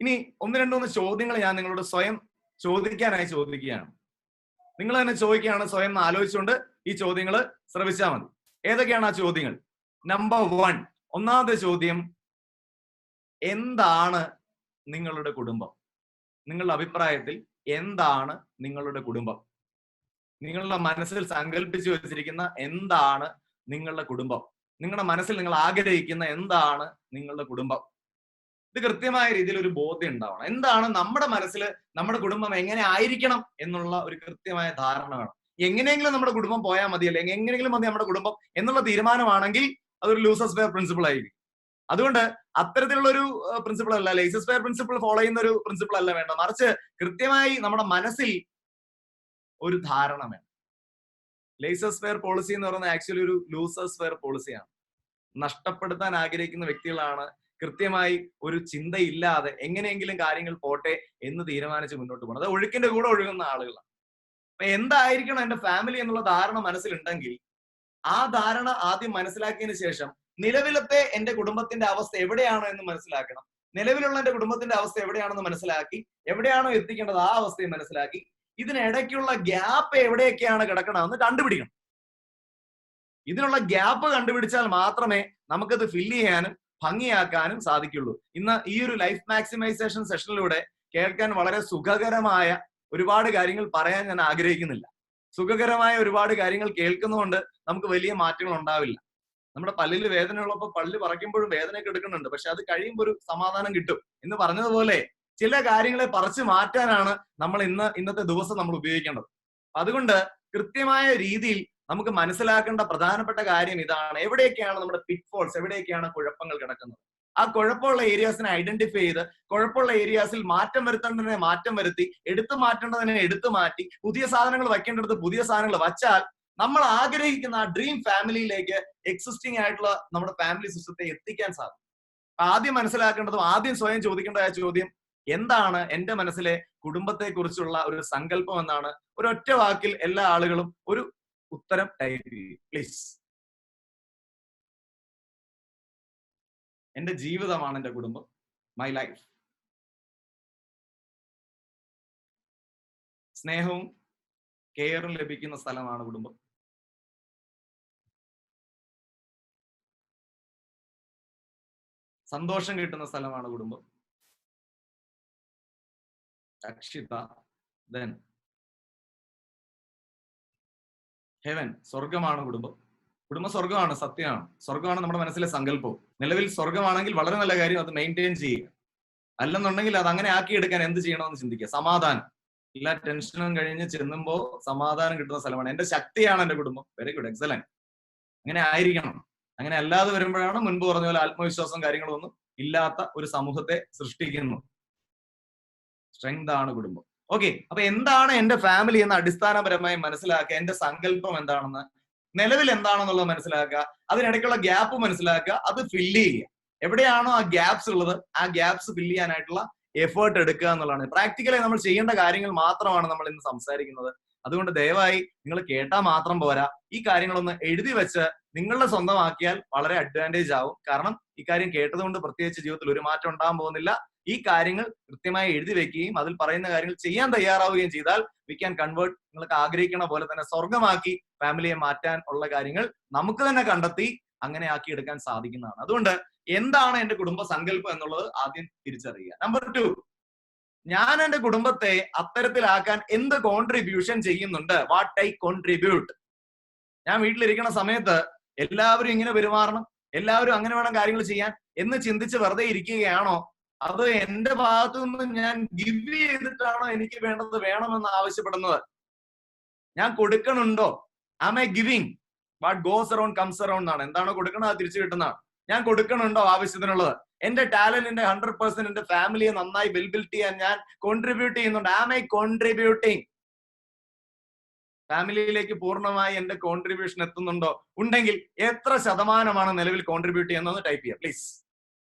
ഇനി ഒന്ന് രണ്ടൂന്ന് ചോദ്യങ്ങൾ ഞാൻ നിങ്ങളോട് സ്വയം ചോദിക്കാനായി ചോദിക്കുകയാണ്. നിങ്ങൾ തന്നെ ചോദിക്കുകയാണ്, സ്വയം ആലോചിച്ചുകൊണ്ട് ഈ ചോദ്യങ്ങൾ ശ്രവിച്ചാൽ മതി. ഏതൊക്കെയാണ് ആ ചോദ്യങ്ങൾ? നമ്പർ 1, ഒന്നാമത്തെ ചോദ്യം, എന്താണ് നിങ്ങളുടെ കുടുംബം? നിങ്ങളുടെ അഭിപ്രായത്തിൽ എന്താണ് നിങ്ങളുടെ കുടുംബം? നിങ്ങളുടെ മനസ്സിൽ സങ്കല്പിച്ചു വെച്ചിരിക്കുന്ന എന്താണ് നിങ്ങളുടെ കുടുംബം? നിങ്ങളുടെ മനസ്സിൽ നിങ്ങൾ ആഗ്രഹിക്കുന്ന എന്താണ് നിങ്ങളുടെ കുടുംബം? ഇത് കൃത്യമായ രീതിയിൽ ഒരു ബോധ്യം ഉണ്ടാവണം. എന്താണ് നമ്മുടെ മനസ്സിൽ നമ്മുടെ കുടുംബം എങ്ങനെ ആയിരിക്കണം എന്നുള്ള ഒരു കൃത്യമായ ധാരണ വേണം. എങ്ങനെയെങ്കിലും നമ്മുടെ കുടുംബം പോയാൽ മതി, അല്ലെങ്കിൽ എങ്ങനെയെങ്കിലും മതി നമ്മുടെ കുടുംബം എന്നുള്ള തീരുമാനമാണെങ്കിൽ അതൊരു ലൂസേഴ്സ് ഫെയർ പ്രിൻസിപ്പിൾ ആയിരിക്കും. അതുകൊണ്ട് അത്തരത്തിലുള്ള ഒരു പ്രിൻസിപ്പിൾ അല്ല, ലേസേഴ്സ് ഫെയർ പ്രിൻസിപ്പിൾ ഫോളോ ചെയ്യുന്ന ഒരു പ്രിൻസിപ്പിൾ അല്ല വേണ്ട, മറിച്ച് കൃത്യമായി നമ്മുടെ മനസ്സിൽ ഒരു ധാരണ വേണം. ലേസേഴ്സ് ഫെയർ പോളിസി എന്ന് പറയുന്നത് ആക്ച്വലി ഒരു ലൂസേഴ്സ് ഫെയർ പോളിസിയാണ്. നഷ്ടപ്പെടുത്താൻ ആഗ്രഹിക്കുന്ന വ്യക്തികളാണ് കൃത്യമായി ഒരു ചിന്തയില്ലാതെ എങ്ങനെയെങ്കിലും കാര്യങ്ങൾ പോട്ടെ എന്ന് തീരുമാനിച്ച് മുന്നോട്ട് പോകുന്നത്. അത് ഒഴുക്കിന്റെ കൂടെ ഒഴുകുന്ന ആളുകളാണ്. അപ്പൊ എന്തായിരിക്കണം എന്റെ ഫാമിലി എന്നുള്ള ധാരണ മനസ്സിലുണ്ടെങ്കിൽ ആ ധാരണ ആദ്യം മനസ്സിലാക്കിയതിനു ശേഷം നിലവിലത്തെ എന്റെ കുടുംബത്തിന്റെ അവസ്ഥ എവിടെയാണോ എന്ന് മനസ്സിലാക്കണം. നിലവിലുള്ള എന്റെ കുടുംബത്തിന്റെ അവസ്ഥ എവിടെയാണെന്ന് മനസ്സിലാക്കി എവിടെയാണോ എത്തിക്കേണ്ടത് ആ അവസ്ഥയെ മനസ്സിലാക്കി ഇതിനിടയ്ക്കുള്ള ഗ്യാപ്പ് എവിടെയൊക്കെയാണ് കിടക്കണമെന്ന് കണ്ടുപിടിക്കണം. ഇതിനുള്ള ഗ്യാപ്പ് കണ്ടുപിടിച്ചാൽ മാത്രമേ നമുക്കത് ഫില്ല് ചെയ്യാനും ഭംഗിയാക്കാനും സാധിക്കുള്ളൂ. ഇന്ന് ഈ ഒരു ലൈഫ് മാക്സിമൈസേഷൻ സെഷനിലൂടെ കേൾക്കാൻ വളരെ സുഖകരമായ ഒരുപാട് കാര്യങ്ങൾ പറയാൻ ഞാൻ ആഗ്രഹിക്കുന്നില്ല. സുഖകരമായ ഒരുപാട് കാര്യങ്ങൾ കേൾക്കുന്നതുകൊണ്ട് നമുക്ക് വലിയ മാറ്റങ്ങൾ ഉണ്ടാവില്ല. നമ്മുടെ പല്ലിൽ വേദന ഉള്ളപ്പോൾ പല്ല് പറിക്കുമ്പോഴും വേദനയൊക്കെ എടുക്കുന്നുണ്ട്, പക്ഷെ അത് കഴിയുമ്പോൾ ഒരു സമാധാനം കിട്ടും എന്ന് പറഞ്ഞതുപോലെ ചില കാര്യങ്ങളെ പറിച്ചു മാറ്റാനാണ് നമ്മൾ ഇന്നത്തെ ദിവസം നമ്മൾ ഉപയോഗിക്കേണ്ടത്. അതുകൊണ്ട് കൃത്യമായ രീതിയിൽ നമുക്ക് മനസ്സിലാക്കേണ്ട പ്രധാനപ്പെട്ട കാര്യം ഇതാണ്: എവിടെയൊക്കെയാണ് നമ്മുടെ പിറ്റ്ഫോൾസ്, എവിടെയൊക്കെയാണ് കുഴപ്പങ്ങൾ കിടക്കുന്നത്. ആ കുഴപ്പമുള്ള ഏരിയാസിനെ ഐഡന്റിഫൈ ചെയ്ത് കുഴപ്പമുള്ള ഏരിയാസിൽ മാറ്റം വരുത്തേണ്ടതിനെ മാറ്റം വരുത്തി, എടുത്തു മാറ്റേണ്ടതിനെ എടുത്തു മാറ്റി, പുതിയ സാധനങ്ങൾ വയ്ക്കേണ്ടത് പുതിയ സാധനങ്ങൾ വച്ചാൽ നമ്മൾ ആഗ്രഹിക്കുന്ന ആ ഡ്രീം ഫാമിലിയിലേക്ക് എക്സിസ്റ്റിംഗ് ആയിട്ടുള്ള നമ്മുടെ ഫാമിലി സിസ്റ്റത്തെ എത്തിക്കാൻ സാധിക്കും. ആദ്യം മനസ്സിലാക്കേണ്ടതും ആദ്യം സ്വയം ചോദിക്കേണ്ടതായ ചോദ്യം, എന്താണ് എന്റെ മനസ്സിലെ കുടുംബത്തെ കുറിച്ചുള്ള ഒരു സങ്കല്പം എന്നാണ്. ഒരൊറ്റ വാക്കിൽ എല്ലാ ആളുകളും ഒരു ഉത്തരം ടൈപ്പ് ചെയ്യും പ്ലീസ്. എന്റെ ജീവിതമാണ് എന്റെ കുടുംബം, മൈ ലൈഫ്. സ്നേഹവും കെയറും ലഭിക്കുന്ന സ്ഥലമാണ് കുടുംബം. സന്തോഷം കിട്ടുന്ന സ്ഥലമാണ് കുടുംബം. അക്ഷിത, ദെൻ ഹെവൻ, സ്വർഗമാണ് കുടുംബം. കുടുംബം സ്വർഗമാണ്, സത്യമാണ്. സ്വർഗമാണ് നമ്മുടെ മനസ്സിലെ സങ്കല്പവും. നിലവിൽ സ്വർഗമാണെങ്കിൽ വളരെ നല്ല കാര്യം, അത് മെയിൻറ്റെയിൻ ചെയ്യുക. അല്ലെന്നുണ്ടെങ്കിൽ അത് അങ്ങനെ ആക്കിയെടുക്കാൻ എന്ത് ചെയ്യണമെന്ന് ചിന്തിക്കുക. സമാധാനം, എല്ലാ ടെൻഷനും കഴിഞ്ഞ് ചെന്നുമ്പോൾ സമാധാനം കിട്ടുന്ന സ്ഥലമാണ്. എന്റെ ശക്തിയാണ് എന്റെ കുടുംബം. Very good, excellent. അങ്ങനെ ആയിരിക്കണം. അങ്ങനെ അല്ലാതെ വരുമ്പോഴാണ് മുൻപ് പറഞ്ഞ പോലെ ആത്മവിശ്വാസം കാര്യങ്ങളൊന്നും ഇല്ലാത്ത ഒരു സമൂഹത്തെ സൃഷ്ടിക്കുന്നു. സ്ട്രെങ്ത് ആണ് കുടുംബം. ഓക്കെ, അപ്പൊ എന്താണ് എന്റെ ഫാമിലി എന്ന് അടിസ്ഥാനപരമായി മനസ്സിലാക്കുക. എന്റെ സങ്കല്പം എന്താണെന്ന്, നിലവിൽ എന്താണെന്നുള്ളത് മനസ്സിലാക്കുക, അതിനിടയ്ക്കുള്ള ഗ്യാപ്പ് മനസ്സിലാക്കുക, അത് ഫില്ല് ചെയ്യുക. എവിടെയാണോ ആ ഗ്യാപ്സ് ഉള്ളത് ആ ഗ്യാപ്സ് ഫില്ല് ചെയ്യാനായിട്ടുള്ള എഫേർട്ട് എടുക്കുക എന്നുള്ളതാണ്. പ്രാക്ടിക്കലി നമ്മൾ ചെയ്യേണ്ട കാര്യങ്ങൾ മാത്രമാണ് നമ്മൾ ഇന്ന് സംസാരിക്കുന്നത്. അതുകൊണ്ട് ദയവായി നിങ്ങൾ കേട്ടാൽ മാത്രം പോരാ, ഈ കാര്യങ്ങളൊന്ന് എഴുതി വെച്ച് നിങ്ങളുടെ സ്വന്തമാക്കിയാൽ വളരെ അഡ്വാൻറ്റേജ് ആവും. കാരണം ഈ കാര്യം കേട്ടതുകൊണ്ട് പ്രത്യേകിച്ച് ജീവിതത്തിൽ ഒരു മാറ്റം ഉണ്ടാകാൻ പോകുന്നില്ല. ഈ കാര്യങ്ങൾ കൃത്യമായി എഴുതി വെക്കുകയും അതിൽ പറയുന്ന കാര്യങ്ങൾ ചെയ്യാൻ തയ്യാറാവുകയും ചെയ്താൽ വി ക്യാൻ കൺവേർട്ട്. നിങ്ങൾക്ക് ആഗ്രഹിക്കുന്ന പോലെ തന്നെ സ്വർഗമാക്കി ഫാമിലിയെ മാറ്റാൻ ഉള്ള കാര്യങ്ങൾ നമുക്ക് തന്നെ കണ്ടെത്തി അങ്ങനെ ആക്കി എടുക്കാൻ സാധിക്കുന്നതാണ്. അതുകൊണ്ട് എന്താണ് എന്റെ കുടുംബ സങ്കല്പം എന്നുള്ളത് ആദ്യം തിരിച്ചറിയുക. നമ്പർ 2, ഞാൻ എന്റെ കുടുംബത്തെ അത്തരത്തിലാക്കാൻ എന്ത് കോൺട്രിബ്യൂഷൻ ചെയ്യുന്നുണ്ട്. What I contribute. ഞാൻ വീട്ടിലിരിക്കുന്ന സമയത്ത് എല്ലാവരും ഇങ്ങനെ പെരുമാറണം, എല്ലാവരും അങ്ങനെ വേണം കാര്യങ്ങൾ ചെയ്യാൻ എന്ന് ചിന്തിച്ച് വെറുതെ ഇരിക്കുകയാണോ, അത് എന്റെ ഭാഗത്തു നിന്ന് ഞാൻ ഗിവ് ചെയ്തിട്ടാണോ എനിക്ക് വേണ്ടത് വേണമെന്ന് ആവശ്യപ്പെടുന്നത്? ഞാൻ കൊടുക്കണുണ്ടോ? Am I giving? What goes around comes around എന്നാണ്. എന്താണോ കൊടുക്കണത് അത് തിരിച്ചു കിട്ടുന്നതാണ്. ഞാൻ കൊടുക്കണുണ്ടോ ആവശ്യത്തിനുള്ളത്? എന്റെ ടാലന്റിന്റെ 100% എന്റെ ഫാമിലിയെ നന്നായി ബിൽഡ് ചെയ്യാൻ ഞാൻ കോൺട്രിബ്യൂട്ട് ചെയ്യുന്നുണ്ട്. Am I contributing? ഫാമിലിയിലേക്ക് പൂർണ്ണമായി എന്റെ കോൺട്രിബ്യൂഷൻ എത്തുന്നുണ്ടോ? ഉണ്ടെങ്കിൽ എത്ര ശതമാനമാണ് നിലവിൽ കോൺട്രിബ്യൂട്ട് ചെയ്യുന്നത് ടൈപ്പ് ചെയ്യുക പ്ലീസ്.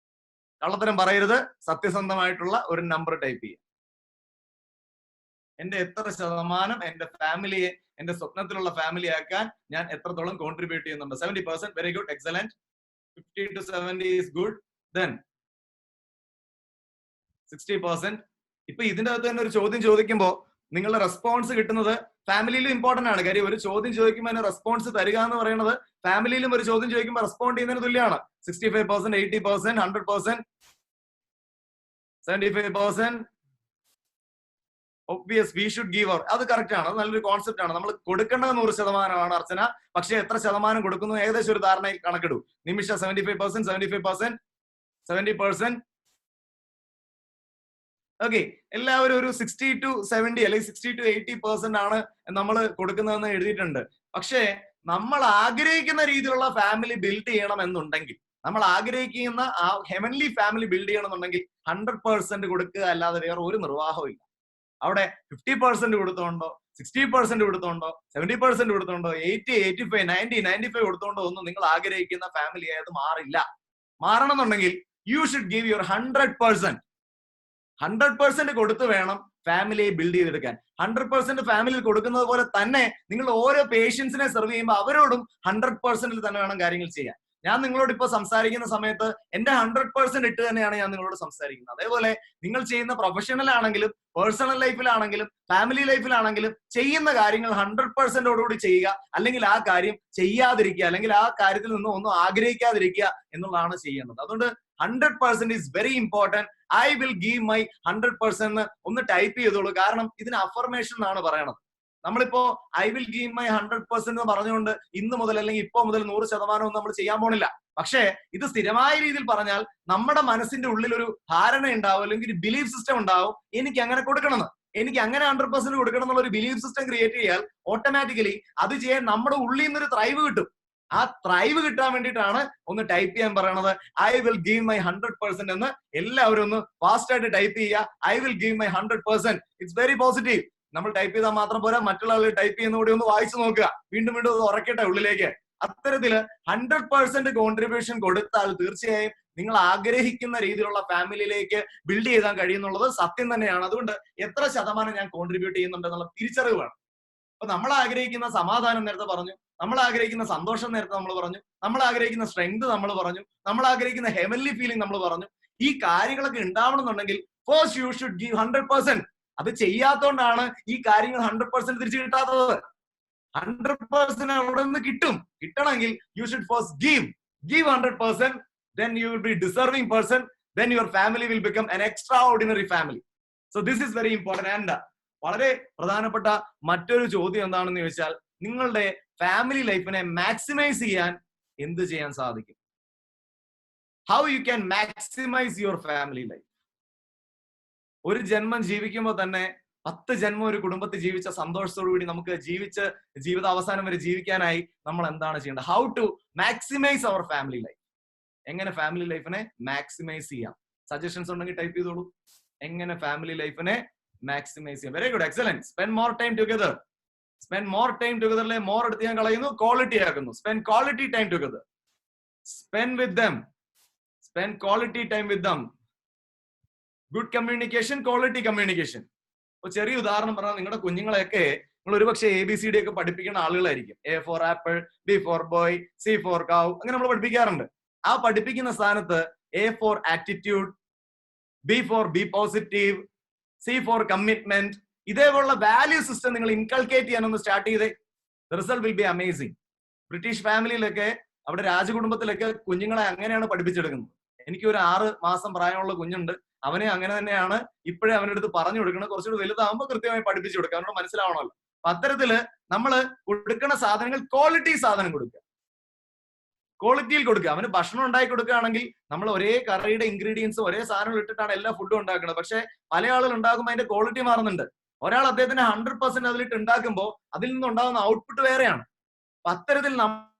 കള്ളത്തരം പറയരുത്, സത്യസന്ധമായിട്ടുള്ള ഒരു നമ്പർ ടൈപ്പ് ചെയ്യുക. എന്റെ എത്ര ശതമാനം എന്റെ ഫാമിലിയെ എന്റെ സ്വപ്നത്തിലുള്ള ഫാമിലി ആക്കാൻ ഞാൻ എത്രത്തോളം കോൺട്രിബ്യൂട്ട് ചെയ്യുന്നുണ്ട്? 70%. Very good, excellent. 50 to 70 is good. Then 60%. ഇപ്പൊ ഇതിന്റെ അകത്ത് തന്നെ ഒരു ചോദ്യം ചോദിക്കുമ്പോൾ നിങ്ങളുടെ റെസ്പോൺസ് കിട്ടുന്നത് ഫാമിലിയിലും ഇമ്പോർട്ടന്റ് ആണ്. കാര്യം ഒരു ചോദ്യം ചോദിക്കുമ്പോൾ അതിന് റെസ്പോൺസ് തരിക എന്ന് പറയുന്നത് ഫാമിലിയിലും ഒരു ചോദ്യം ചോദിക്കുമ്പോൾ റെസ്പോണ്ട് ചെയ്യുന്നതിന് തുല്യമാണ്. 65%, 80%, 100%, 75%. Obvious we should give our. അത് കറക്റ്റ് ആണ്, അത് നല്ലൊരു കോൺസെപ്റ്റ് ആണ്. നമ്മൾ കൊടുക്കേണ്ടത് 100% അർച്ചന. പക്ഷെ എത്ര ശതമാനം കൊടുക്കുന്നു ഏകദേശം ഒരു ധാരണയിൽ കണക്കിടൂ. നിമിഷ 75%, 75%, 70%. ഓക്കെ, എല്ലാവരും ഒരു 60 to 70 അല്ലെങ്കിൽ 60 to 80% ആണ് നമ്മൾ കൊടുക്കുന്നതെന്ന് എഴുതിയിട്ടുണ്ട്. പക്ഷേ നമ്മൾ ആഗ്രഹിക്കുന്ന രീതിയിലുള്ള ഫാമിലി ബിൽഡ് ചെയ്യണം എന്നുണ്ടെങ്കിൽ, നമ്മൾ ആഗ്രഹിക്കുന്ന ആ ഹെവൻലി ഫാമിലി ബിൽഡ് ചെയ്യണമെന്നുണ്ടെങ്കിൽ 100% കൊടുക്കുക അല്ലാതെ വേറെ ഒരു നിർവാഹവും ഇല്ല. അവിടെ 50% കൊടുത്തോണ്ടോ, 60% കൊടുത്തോണ്ടോ, 70% കൊടുത്തോണ്ടോ, 80, 85, 90, 95 കൊടുത്തോണ്ടോ ഒന്നും നിങ്ങൾ ആഗ്രഹിക്കുന്ന ഫാമിലി ആയത് മാറില്ല. മാറണം എന്നുണ്ടെങ്കിൽ യു ഷുഡ് ഗിവ് യുവർ 100%. 100% കൊടുത്ത് വേണം ഫാമിലിയെ ബിൽഡ് ചെയ്തെടുക്കാൻ. 100% ഫാമിലിയിൽ കൊടുക്കുന്നത് പോലെ തന്നെ നിങ്ങൾ ഓരോ പേഷ്യൻസിനെ സെർവ് ചെയ്യുമ്പോൾ അവരോടും 100% തന്നെ വേണം കാര്യങ്ങൾ ചെയ്യാൻ. ഞാൻ നിങ്ങളോട് ഇപ്പൊ സംസാരിക്കുന്ന സമയത്ത് എന്റെ 100% ഇട്ട് തന്നെയാണ് ഞാൻ നിങ്ങളോട് സംസാരിക്കുന്നത്. അതേപോലെ നിങ്ങൾ ചെയ്യുന്ന പ്രൊഫഷണൽ ആണെങ്കിലും പേഴ്സണൽ ലൈഫിലാണെങ്കിലും ഫാമിലി ലൈഫിലാണെങ്കിലും ചെയ്യുന്ന കാര്യങ്ങൾ 100%ഓടുകൂടി ചെയ്യുക, അല്ലെങ്കിൽ ആ കാര്യം ചെയ്യാതിരിക്കുക, അല്ലെങ്കിൽ ആ കാര്യത്തിൽ നിന്നും ഒന്നും ആഗ്രഹിക്കാതിരിക്കുക എന്നുള്ളതാണ് ചെയ്യേണ്ടത്. അതുകൊണ്ട് 100% is very important. I will give my 100% എന്ന് ഒന്ന് ടൈപ്പ് ചെയ്തോളൂ. കാരണം ഇതിന് അഫർമേഷൻ എന്നാണ് പറയണത്. നമ്മളിപ്പോ ഐ വിൽ ഗീവ് മൈ 100% എന്ന് പറഞ്ഞുകൊണ്ട് ഇന്ന് മുതൽ അല്ലെങ്കിൽ ഇപ്പോ മുതൽ 100% ഒന്നും നമ്മൾ ചെയ്യാൻ പോണില്ല. പക്ഷേ ഇത് സ്ഥിരമായ രീതിയിൽ പറഞ്ഞാൽ നമ്മുടെ മനസ്സിന്റെ ഉള്ളിൽ ഒരു ധാരണ ഉണ്ടാവും, അല്ലെങ്കിൽ ഒരു ബിലീഫ് സിസ്റ്റം ഉണ്ടാവും, എനിക്ക് അങ്ങനെ കൊടുക്കണമെന്ന്, എനിക്ക് അങ്ങനെ 100% കൊടുക്കണം എന്നുള്ള ഒരു ബിലീഫ് സിസ്റ്റം ക്രിയേറ്റ് ചെയ്യാൽ ഓട്ടോമാറ്റിക്കലി അത് ചെയ്യാൻ നമ്മുടെ ഉള്ളിൽ നിന്നൊരു ത്രൈവ് കിട്ടും. ആ ത്രൈവ് കിട്ടാൻ വേണ്ടിയിട്ടാണ് ഒന്ന് ടൈപ്പ് ചെയ്യാൻ പറയണത്. ഐ വിൽ ഗീവ് മൈ 100% എന്ന് എല്ലാവരും ഒന്ന് ഫാസ്റ്റ് ആയിട്ട് ടൈപ്പ് ചെയ്യുക. I will give my 100%. It's very positive. നമ്മൾ ടൈപ്പ് ചെയ്താൽ മാത്രം പോരാ, മറ്റുള്ള ആളുകൾ ടൈപ്പ് ചെയ്യുന്ന കൂടി ഒന്ന് വായിച്ചു നോക്കുക, വീണ്ടും വീണ്ടും അത് ഉറക്കട്ടെ ഉള്ളിലേക്ക്. അത്തരത്തില് 100% കോൺട്രിബ്യൂഷൻ കൊടുത്താൽ തീർച്ചയായും നിങ്ങൾ ആഗ്രഹിക്കുന്ന രീതിയിലുള്ള ഫാമിലിയിലേക്ക് ബിൽഡ് ചെയ്യാൻ കഴിയുന്നുള്ളത് സത്യം തന്നെയാണ്. അതുകൊണ്ട് എത്ര ശതമാനം ഞാൻ കോൺട്രിബ്യൂട്ട് ചെയ്യുന്നുണ്ട് എന്നുള്ള തിരിച്ചറിവ് വേണം. അപ്പൊ നമ്മൾ ആഗ്രഹിക്കുന്ന സമാധാനം നേരത്തെ പറഞ്ഞു, നമ്മൾ ആഗ്രഹിക്കുന്ന സന്തോഷം നേരത്തെ നമ്മൾ പറഞ്ഞു, നമ്മൾ ആഗ്രഹിക്കുന്ന സ്ട്രെങ്ത് നമ്മൾ പറഞ്ഞു, നമ്മൾ ആഗ്രഹിക്കുന്ന ഹെവൻലി ഫീലിംഗ് നമ്മൾ പറഞ്ഞു. ഈ കാര്യങ്ങളൊക്കെ ഉണ്ടാവണമെന്നുണ്ടെങ്കിൽ ഫസ്റ്റ് യു ഷുഡ് ഗീവ് 100%. അത് ചെയ്യാത്തോണ്ടാണ് ഈ കാര്യങ്ങൾ 100% തിരിച്ചു കിട്ടാത്തത്. 100% അവിടെ നിന്ന് കിട്ടണമെങ്കിൽ you should first give 100%. then you will be deserving person, then your family will become an extraordinary family. So this is very important. And വളരെ പ്രധാനപ്പെട്ട മറ്റൊരു ചോദ്യം എന്താണെന്ന് ചോദിച്ചാൽ, നിങ്ങളുടെ ഫാമിലി ലൈഫിനെ മാക്സിമൈസ് ചെയ്യാൻ എന്ത് ചെയ്യാൻ സാധിക്കും? How you can maximise your family life? ഒരു ജന്മം ജീവിക്കുമ്പോൾ തന്നെ 10 ജന്മം ഒരു കുടുംബത്തിൽ ജീവിച്ച സന്തോഷത്തോടു കൂടി നമുക്ക് ജീവിത അവസാനം വരെ ജീവിക്കാനായി നമ്മൾ എന്താണ് ചെയ്യേണ്ടത്? How to maximise our family life. എങ്ങനെ ഫാമിലി ലൈഫിനെ മാക്സിമൈസ് ചെയ്യാം? സജഷൻസ് ഉണ്ടെങ്കിൽ ടൈപ്പ് ചെയ്തോളൂ. എങ്ങനെ ഫാമിലി ലൈഫിനെ മാക്സിമൈസ് ചെയ്യാം? Very good, excellent. Spend more time together. Spend more time ടുഗദറിലെ മോർ എടുത്ത് ഞാൻ കളയുന്നു, ക്വാളിറ്റി ആക്കുന്നു. Spend quality time together. Spend with them. Spend quality time with them. Good communication, quality communication. ഇപ്പൊ ചെറിയ ഉദാഹരണം പറഞ്ഞാൽ, നിങ്ങളുടെ കുഞ്ഞുങ്ങളെയൊക്കെ നിങ്ങൾ ഒരുപക്ഷെ ABCD ഒക്കെ പഠിപ്പിക്കുന്ന ആളുകളായിരിക്കും. A for apple, B for boy, C for cow, അങ്ങനെ നമ്മൾ പഠിപ്പിക്കാറുണ്ട്. ആ പഠിപ്പിക്കുന്ന സ്ഥാനത്ത് A for attitude, B for be positive, C for commitment, ഇതേപോലുള്ള വാല്യൂ സിസ്റ്റം നിങ്ങൾ ഇൻകൾക്കേറ്റ് ചെയ്യാനൊന്ന് സ്റ്റാർട്ട് ചെയ്തേ. The result will be amazing. British ഫാമിലിയിലൊക്കെ, അവിടെ രാജകുടുംബത്തിലൊക്കെ കുഞ്ഞുങ്ങളെ അങ്ങനെയാണ് പഠിപ്പിച്ചെടുക്കുന്നത്. എനിക്ക് ഒരു 6 മാസം പ്രായമുള്ള കുഞ്ഞുണ്ട്. അവനെ അങ്ങനെ തന്നെയാണ് ഇപ്പോഴേ അവൻ്റെ അടുത്ത് പറഞ്ഞു കൊടുക്കണം. കുറച്ചുകൂടി വലുതാകുമ്പോൾ കൃത്യമായി പഠിപ്പിച്ചു കൊടുക്കുക, അവനോട് മനസ്സിലാവണമല്ലോ. അപ്പൊ അത്തരത്തില് നമ്മൾ കൊടുക്കുന്ന സാധനങ്ങൾ ക്വാളിറ്റി സാധനം കൊടുക്കുക, ക്വാളിറ്റിയിൽ കൊടുക്കുക. അവന് ഭക്ഷണം ഉണ്ടാക്കി കൊടുക്കുകയാണെങ്കിൽ നമ്മൾ ഒരേ കറിയുടെ ഇൻഗ്രീഡിയൻസ് ഒരേ സാധനങ്ങൾ ഇട്ടിട്ടാണ് എല്ലാ ഫുഡും ഉണ്ടാക്കുന്നത്. പക്ഷെ പല ആളുകൾ ഉണ്ടാക്കുമ്പോൾ അതിന്റെ ക്വാളിറ്റി മാറുന്നുണ്ട്. ഒരാൾ അദ്ദേഹത്തിന് 100% അതിലിട്ട് ഉണ്ടാക്കുമ്പോൾ അതിൽ നിന്നുണ്ടാകുന്ന ഔട്ട്പുട്ട് വേറെയാണ്. അപ്പൊ അത്തരത്തിൽ നമ്മൾ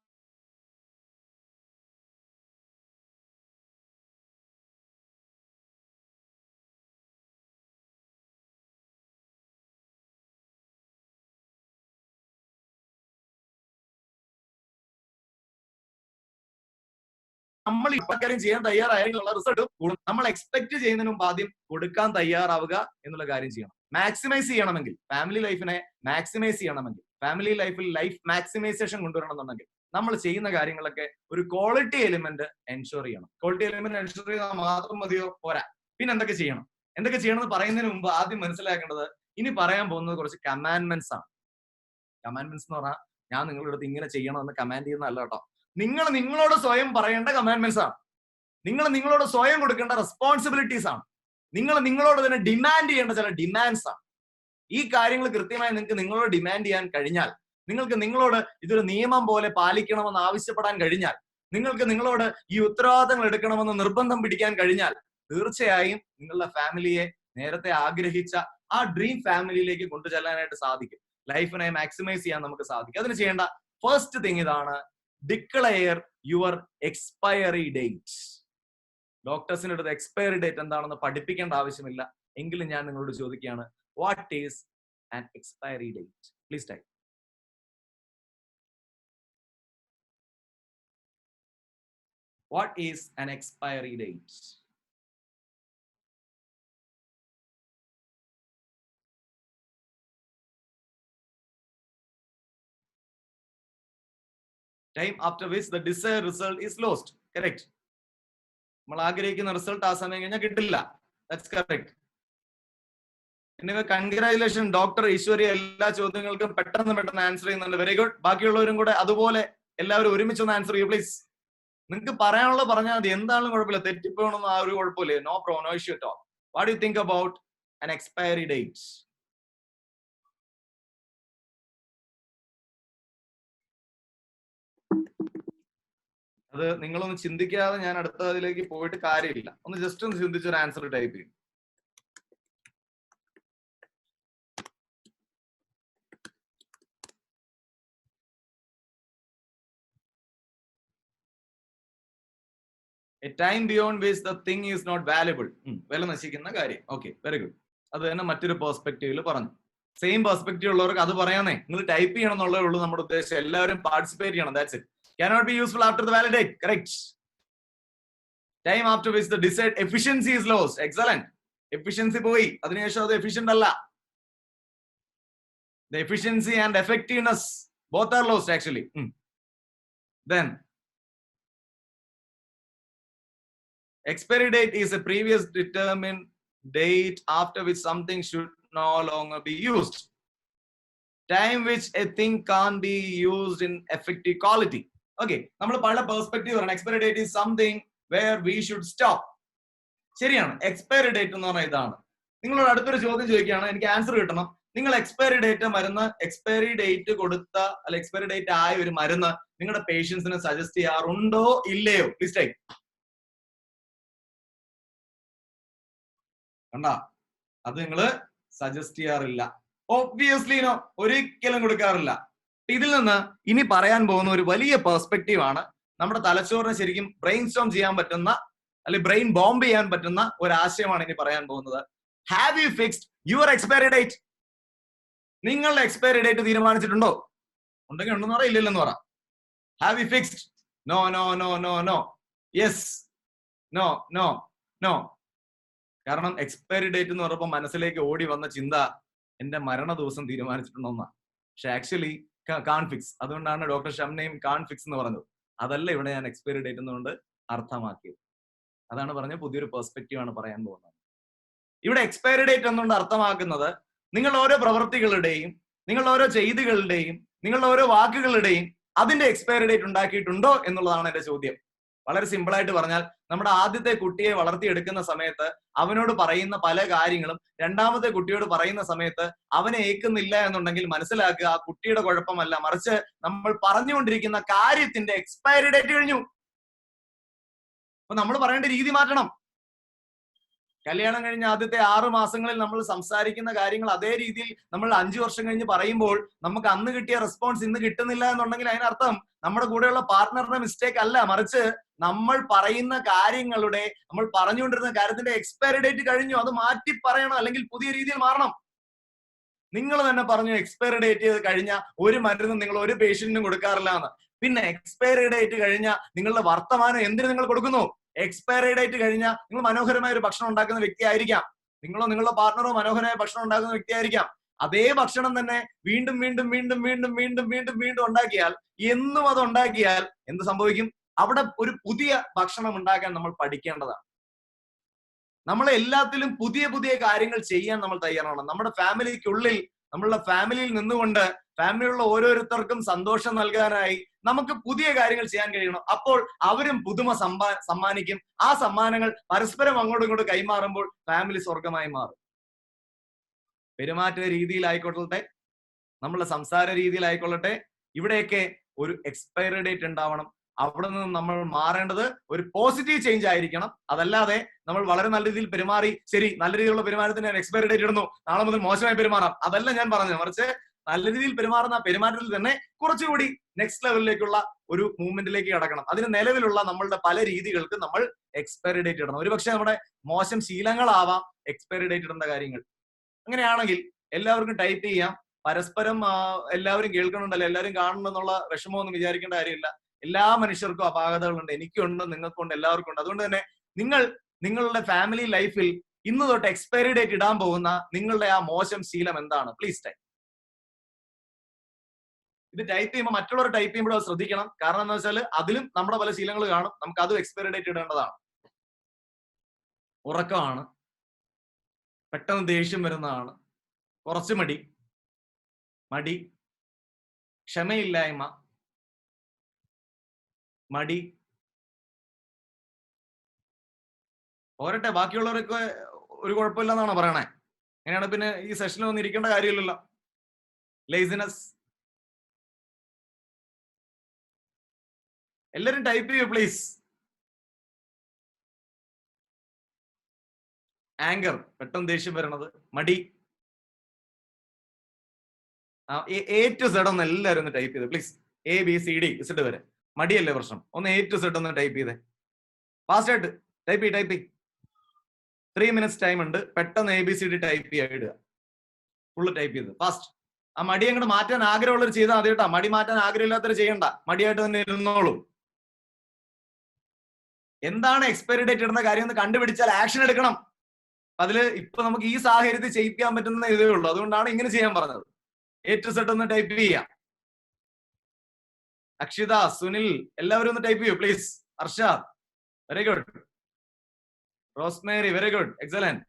ഇക്കാര്യം ചെയ്യാൻ തയ്യാറായുള്ള റിസൾട്ട് കൂടും. നമ്മൾ എക്സ്പെക്ട് ചെയ്യുന്നതിന് മുമ്പ് ആദ്യം കൊടുക്കാൻ തയ്യാറാവുക എന്നുള്ള കാര്യം ചെയ്യണം. മാക്സിമൈസ് ചെയ്യണമെങ്കിൽ, ഫാമിലി ലൈഫിനെ മാക്സിമൈസ് ചെയ്യണമെങ്കിൽ, ഫാമിലി ലൈഫിൽ ലൈഫ് മാക്സിമൈസേഷൻ കൊണ്ടുവരണമെന്നുണ്ടെങ്കിൽ നമ്മൾ ചെയ്യുന്ന കാര്യങ്ങളൊക്കെ ഒരു ക്വാളിറ്റി എലിമെന്റ് എൻഷുർ ചെയ്യണം. ക്വാളിറ്റി എലിമെന്റ് എൻഷുർ ചെയ്താൽ മാത്രം മതിയോ? പോരാ. പിന്നെ എന്തൊക്കെ ചെയ്യണം? എന്തൊക്കെ ചെയ്യണമെന്ന് പറയുന്നതിന് മുമ്പ് ആദ്യം മനസ്സിലാക്കേണ്ടത് ഇനി പറയാൻ പോകുന്നത് കുറച്ച് കമാൻഡ്മെന്റ്സ് ആണ്. കമാൻഡ്മെന്റ്സ് എന്ന് പറഞ്ഞാൽ ഞാൻ നിങ്ങളുടെ അടുത്ത് ഇങ്ങനെ ചെയ്യണമെന്ന് കമാൻഡ് ചെയ്യുന്നതല്ല കേട്ടോ. നിങ്ങൾ നിങ്ങളോട് സ്വയം പറയേണ്ട കമാൻഡ്മെന്റ്സ് ആണ്. നിങ്ങൾ നിങ്ങളോട് സ്വയം കൊടുക്കേണ്ട റെസ്പോൺസിബിലിറ്റീസ് ആണ്. നിങ്ങൾ നിങ്ങളോട് തന്നെ ഡിമാൻഡ് ചെയ്യേണ്ട ചില ഡിമാൻഡ്സ് ആണ്. ഈ കാര്യങ്ങൾ കൃത്യമായി നിങ്ങൾക്ക് നിങ്ങളോട് ഡിമാൻഡ് ചെയ്യാൻ കഴിഞ്ഞാൽ, നിങ്ങൾക്ക് നിങ്ങളോട് ഇതൊരു നിയമം പോലെ പാലിക്കണമെന്ന് ആവശ്യപ്പെടാൻ കഴിഞ്ഞാൽ, നിങ്ങൾക്ക് നിങ്ങളോട് ഈ ഉത്തരവാദിത്തങ്ങൾ എടുക്കണമെന്ന് നിർബന്ധം പിടിക്കാൻ കഴിഞ്ഞാൽ, തീർച്ചയായും നിങ്ങളുടെ ഫാമിലിയെ നേരത്തെ ആഗ്രഹിച്ച ആ ഡ്രീം ഫാമിലിയിലേക്ക് കൊണ്ടുചെല്ലാനായിട്ട് സാധിക്കും. ലൈഫിനെ മാക്സിമൈസ് ചെയ്യാൻ നമുക്ക് സാധിക്കും. അതിന് ചെയ്യേണ്ട ഫസ്റ്റ് തിങ് ഇതാണ്: ഡിക്ലെയർ യുവർ എക്സ്പയറി ഡേറ്റ്. ഡോക്ടേഴ്സിന്റെ അടുത്ത് എക്സ്പയറി ഡേറ്റ് എന്താണെന്ന് പഠിപ്പിക്കേണ്ട ആവശ്യമില്ല. എങ്കിലും ഞാൻ നിങ്ങളോട് ചോദിക്കുകയാണ്, what is an expiry date? Please type. What is an expiry date? Time after which the desired result is lost. Correct. നമ്മൾ ആഗ്രഹിക്കുന്ന റിസൾട്ട് ആ സമയം കഴിഞ്ഞാൽ കിട്ടില്ല. That's correct. Anyway, congratulations, doctor Eshwari എല്ലാ ചോദ്യങ്ങൾക്കും പെട്ടെന്ന് ആൻസർ ചെയ്യുന്നുണ്ട്. Very good. ബാക്കിയുള്ളവരും കൂടെ അതുപോലെ എല്ലാവരും ഒരുമിച്ച് ഒന്ന് ആൻസർ ചെയ്യൂ പ്ലീസ്. നിങ്ങൾക്ക് പറയാനുള്ളത് പറഞ്ഞാൽ മതി, എന്താണെങ്കിലും കുഴപ്പമില്ല, തെറ്റിപ്പോകണമെന്ന് ആ ഒരു കുഴപ്പമില്ലേ. No issue at all. What you think about an expiry date? അത് നിങ്ങളൊന്ന് ചിന്തിക്കാതെ ഞാൻ അടുത്ത അതിലേക്ക് പോയിട്ട് കാര്യമില്ല. ഒന്ന് ജസ്റ്റ് ഒന്ന് ചിന്തിച്ചൊരു ആൻസർ ടൈപ്പ് ചെയ്യും. A time beyond which the thing is not valuable. വില നശിക്കുന്ന കാര്യം. Okay, very good. അത് തന്നെ മറ്റൊരു പെർസ്പെക്റ്റീവിൽ പറഞ്ഞു. സെയിം പെർസ്പെക്റ്റീവ് ഉള്ളവർക്ക് അത് പറയാനേ, നിങ്ങൾ ടൈപ്പ് ചെയ്യണം എന്നുള്ളതേ ഉള്ളൂ നമ്മുടെ ഉദ്ദേശം. എല്ലാവരും പാർട്ടിസിപ്പേറ്റ് ചെയ്യണം. That's it. Cannot be useful after the valid date. Correct. Time after which the desired efficiency is lost. Excellent. Efficiency പോയി, അതിനുശേഷം അത് efficient അല്ല. The efficiency and effectiveness both are lost actually. Then expiry date is a previous determined date after which something should no longer be used. Time which a thing can't be used in effective quality. Okay, നമ്മൾ പല perspective ആണ്. Expiry date is something where we should stop. ശരിയാണ്. Expiry date എന്ന് പറഞ്ഞാൽ ഇതാണ്. നിങ്ങളോട് അടുത്തൊരു ചോദ്യം ചോദിക്കുകയാണ്, എനിക്ക് ആൻസർ കിട്ടണം. നിങ്ങൾ എക്സ്പയറി ഡേറ്റ് മരുന്ന്, എക്സ്പയറി ഡേറ്റ് കൊടുത്ത അല്ല എക്സ്പയറി ഡേറ്റ് ആയ ഒരു മരുന്ന് നിങ്ങളുടെ പേഷ്യൻസിന് സജസ്റ്റ് ചെയ്യാറുണ്ടോ ഇല്ലയോ? Please type. കണ്ടാ, അത് നിങ്ങള് സജസ്റ്റ് ചെയ്യാറില്ല. ഒബ്വിയസ്ലി നോ, ഒരിക്കലും കൊടുക്കാറില്ല. ഇതിൽ നിന്ന് ഇനി പറയാൻ പോകുന്ന ഒരു വലിയ പെർസ്പെക്റ്റീവ് ആണ്. നമ്മുടെ തലച്ചോറിനെ ശരിക്കും ബ്രെയിൻ സ്റ്റോം ചെയ്യാൻ പറ്റുന്ന, അല്ലെങ്കിൽ ബ്രെയിൻ ബോംബ് ചെയ്യാൻ പറ്റുന്ന ഒരു ആശയമാണ് ഇനി പറയാൻ പോകുന്നത്. Have you fixed your expiry date? നിങ്ങളുടെ എക്സ്പയറി ഡേറ്റ് തീരുമാനിച്ചിട്ടുണ്ടോ? ഉണ്ടെങ്കിൽ ഉണ്ടെന്ന് പറ, ഇല്ലെന്ന് പറ. Have you fixed? No no no no no. Yes, no no no. കാരണം എക്സ്പയറി ഡേറ്റ് എന്ന് പറയുമ്പോൾ മനസ്സിലേക്ക് ഓടി വന്ന ചിന്ത എന്റെ മരണ ദിവസം തീരുമാനിച്ചിട്ടുണ്ടോന്നാ. പക്ഷെ ആക്ച്വലി കാൺ ഫിക്സ്. അതുകൊണ്ടാണ് ഡോക്ടർ ഷംനയും കാൺ ഫിക്സ് എന്ന് പറഞ്ഞത്. അതല്ല ഇവിടെ ഞാൻ എക്സ്പയറി ഡേറ്റ് എന്നുകൊണ്ട് അർത്ഥമാക്കിയത്. അതാണ് പറഞ്ഞ പുതിയൊരു പെർസ്പെക്റ്റീവ് ആണ് പറയാൻ പോകുന്നത്. ഇവിടെ എക്സ്പയറി ഡേറ്റ് എന്നുകൊണ്ട് അർത്ഥമാക്കുന്നത് നിങ്ങൾ ഓരോ പ്രവൃത്തികളുടെയും, നിങ്ങളുടെ ഓരോ ചെയ്തികളുടെയും, നിങ്ങളുടെ ഓരോ വാക്കുകളുടെയും അതിന്റെ എക്സ്പയറി ഡേറ്റ് ഉണ്ടാക്കിയിട്ടുണ്ടോ എന്നുള്ളതാണ് എന്റെ ചോദ്യം. വളരെ സിമ്പിൾ ആയിട്ട് പറഞ്ഞാൽ, നമ്മുടെ ആദ്യത്തെ കുട്ടിയെ വളർത്തിയെടുക്കുന്ന സമയത്ത് അവനോട് പറയുന്ന പല കാര്യങ്ങളും രണ്ടാമത്തെ കുട്ടിയോട് പറയുന്ന സമയത്ത് അവനെ ഏൽക്കുന്നില്ല എന്നുണ്ടെങ്കിൽ മനസ്സിലാക്കുക, ആ കുട്ടിയുടെ കുഴപ്പമല്ല, മറിച്ച് നമ്മൾ പറഞ്ഞുകൊണ്ടിരിക്കുന്ന കാര്യത്തിന്റെ എക്സ്പയറി ഡേറ്റ് കഴിഞ്ഞു. അപ്പൊ നമ്മൾ പറയേണ്ട രീതി മാറ്റണം. കല്യാണം കഴിഞ്ഞ ആദ്യത്തെ 6 മാസങ്ങളിൽ നമ്മൾ സംസാരിക്കുന്ന കാര്യങ്ങൾ അതേ രീതിയിൽ നമ്മൾ 5 വർഷം കഴിഞ്ഞ് പറയുമ്പോൾ നമുക്ക് അന്ന് കിട്ടിയ റെസ്പോൺസ് ഇന്ന് കിട്ടുന്നില്ല എന്നുണ്ടെങ്കിൽ അതിനർത്ഥം നമ്മുടെ കൂടെയുള്ള പാർട്ട്ണറുടെ മിസ്റ്റേക്ക് അല്ല, മറിച്ച് നമ്മൾ പറയുന്ന കാര്യങ്ങളുടെ, നമ്മൾ പറഞ്ഞുകൊണ്ടിരുന്ന കാര്യത്തിന്റെ എക്സ്പയറി ഡേറ്റ് കഴിഞ്ഞു. അത് മാറ്റി പറയണം, അല്ലെങ്കിൽ പുതിയ രീതിയിൽ മാറണം. നിങ്ങൾ തന്നെ പറഞ്ഞു എക്സ്പയറി ഡേറ്റ് കഴിഞ്ഞ ഒരു മരുന്നും നിങ്ങൾ ഒരു പേഷ്യന്റിനും കൊടുക്കാറില്ല എന്ന്. പിന്നെ എക്സ്പയറി ഡേറ്റ് കഴിഞ്ഞ നിങ്ങളുടെ വർത്തമാനം എന്തിനു നിങ്ങൾ കൊടുക്കുന്നു? എക്സ്പയറി ഡേറ്റ് കഴിഞ്ഞാൽ നിങ്ങൾ മനോഹരമായ ഒരു ഭക്ഷണം ഉണ്ടാക്കുന്ന വ്യക്തി ആയിരിക്കാം, നിങ്ങളോ നിങ്ങളുടെ പാർട്ണറോ മനോഹരമായ ഭക്ഷണം ഉണ്ടാക്കുന്ന വ്യക്തി ആയിരിക്കാം. അതേ ഭക്ഷണം തന്നെ വീണ്ടും വീണ്ടും വീണ്ടും വീണ്ടും വീണ്ടും വീണ്ടും വീണ്ടും ഉണ്ടാക്കിയാൽ, എന്നും അത് ഉണ്ടാക്കിയാൽ എന്ത് സംഭവിക്കും? അവിടെ ഒരു പുതിയ ഭക്ഷണം ഉണ്ടാക്കാൻ നമ്മൾ പഠിക്കേണ്ടതാണ്. നമ്മളെ എല്ലാത്തിലും പുതിയ പുതിയ കാര്യങ്ങൾ ചെയ്യാൻ നമ്മൾ തയ്യാറാണ്. നമ്മുടെ ഫാമിലിക്കുള്ളിൽ, നമ്മളുടെ ഫാമിലിയിൽ നിന്നുകൊണ്ട് ഫാമിലിയിലുള്ള ഓരോരുത്തർക്കും സന്തോഷം നൽകാനായി നമുക്ക് പുതിയ കാര്യങ്ങൾ ചെയ്യാൻ കഴിയണം. അപ്പോൾ അവരും പുതുമ സമ്മാനിക്കും. ആ സമ്മാനങ്ങൾ പരസ്പരം അങ്ങോട്ടും ഇങ്ങോട്ടും കൈമാറുമ്പോൾ ഫാമിലി സ്വർഗമായി മാറും. പെരുമാറ്റ രീതിയിലായിക്കൊള്ളട്ടെ, നമ്മളുടെ സംസാര രീതിയിലായിക്കൊള്ളട്ടെ, ഇവിടെയൊക്കെ ഒരു എക്സ്പയറി ഡേറ്റ് ഉണ്ടാവണം. അവിടെ നിന്ന് നമ്മൾ മാറേണ്ടത് ഒരു പോസിറ്റീവ് ചേഞ്ച് ആയിരിക്കണം. അതല്ലാതെ നമ്മൾ വളരെ നല്ല രീതിയിൽ പെരുമാറി, ശരി നല്ല രീതിയിലുള്ള പെരുമാറ്റത്തിന് ഞാൻ എക്സ്പയറി ഡേറ്റ് ഇടുന്നു, നാളെ മുതൽ മോശമായി പെരുമാറാം, അതല്ല ഞാൻ പറഞ്ഞത്. മറിച്ച് നല്ല രീതിയിൽ പെരുമാറുന്ന പെരുമാറ്റത്തിൽ തന്നെ കുറച്ചുകൂടി നെക്സ്റ്റ് ലെവലിലേക്കുള്ള ഒരു മൂവ്മെന്റിലേക്ക് കടക്കണം. അതിന് നിലവിലുള്ള നമ്മളുടെ പല രീതികൾക്ക് നമ്മൾ എക്സ്പയറി ഡേറ്റ് ഇടണം. ഒരുപക്ഷെ നമ്മുടെ മോശം ശീലങ്ങളാവാം എക്സ്പയറി ഡേറ്റ് ഇടേണ്ട കാര്യങ്ങൾ. അങ്ങനെയാണെങ്കിൽ എല്ലാവർക്കും ടൈപ്പ് ചെയ്യാം. പരസ്പരം എല്ലാവരും കേൾക്കണുണ്ടല്ലോ, എല്ലാവരും കാണണമെന്നുള്ള വിഷമമൊന്നും വിചാരിക്കേണ്ട കാര്യമില്ല. എല്ലാ മനുഷ്യർക്കും അപാകതകളുണ്ട്. എനിക്കുണ്ട്, നിങ്ങൾക്കുണ്ട്, എല്ലാവർക്കും ഉണ്ട്. അതുകൊണ്ട് തന്നെ നിങ്ങളുടെ ഫാമിലി ലൈഫിൽ ഇന്ന് തൊട്ട് എക്സ്പയറി ഡേറ്റ് ഇടാൻ പോകുന്ന നിങ്ങളുടെ ആ മോശം ശീലം എന്താണ്? Please type. ഇത് ടൈപ്പ് ചെയ്യുമ്പോൾ മറ്റുള്ളവർ ടൈപ്പ് ചെയ്യുമ്പോൾ ശ്രദ്ധിക്കണം. കാരണം എന്താ വെച്ചാൽ അതിലും നമ്മുടെ പല ശീലങ്ങൾ കാണും. നമുക്ക് അതും എക്സ്പയറി ഡേറ്റ് ഇടേണ്ടതാണ്. ഉറക്കമാണ്, പെട്ടെന്ന് ദേഷ്യം വരുന്നതാണ്, കുറച്ച് മടി, ക്ഷമയില്ലായ്മ, മടി. പോരട്ടെ, ബാക്കിയുള്ളവരൊക്കെ ഒരു കുഴപ്പമില്ലെന്നാണോ പറയണേ? അങ്ങനെയാണ് പിന്നെ ഈ സെഷനിൽ ഒന്നും ഇരിക്കേണ്ട കാര്യമില്ലല്ലോ. ലേസിനെസ്. എല്ലാരും ടൈപ്പ് ചെയ്യൂ പ്ലീസ്. ആങ്കർ, പെട്ടെന്ന് ദേഷ്യം വരണത്, മടി. എ ടു സെഡ് ഒന്ന് എല്ലാവരും ഒന്ന് ടൈപ്പ് ചെയ്ത് പ്ലീസ്. ABCD Z വരെ. മടിയല്ലേ പ്രശ്നം? ഒന്ന് A to Z ഒന്ന് ടൈപ്പ് ചെയ്തേ. ഫാസ്റ്റ് ആയിട്ട് ടൈപ്പ് ചെയ്. 3 minutes ടൈം ഉണ്ട്. പെട്ടെന്ന് ABCD ടൈപ്പ് ചെയ്യുക. ഫുള്ള് ടൈപ്പ് ചെയ്ത് ഫാസ്റ്റ്. ആ മടി അങ്ങോട്ട് മാറ്റാൻ ആഗ്രഹമുള്ളവർ ചെയ്താൽ മതി കേട്ടോ. മടി മാറ്റാൻ ആഗ്രഹമില്ലാത്തവർ ചെയ്യണ്ട. മടിയായിട്ട് തന്നെ ഇരുന്നോളൂ. എന്താണ് എക്സ്പയറി ഡേറ്റ് ഇടുന്ന കാര്യം എന്ന് കണ്ടുപിടിച്ചാൽ ആക്ഷൻ എടുക്കണം. അതില് ഇപ്പൊ നമുക്ക് ഈ സാഹചര്യത്തിൽ ചെയ്യിക്കാൻ പറ്റുന്ന ഇതേ ഉള്ളൂ. അതുകൊണ്ടാണ് ഇങ്ങനെ ചെയ്യാൻ പറഞ്ഞത്. A to Z ഒന്ന് ടൈപ്പ് ചെയ്യാം. അക്ഷിത, സുനിൽ, എല്ലാവരും ഒന്ന് ടൈപ്പ് ചെയ്യൂ please. Arshad, very good. Rosemary, very good, excellent.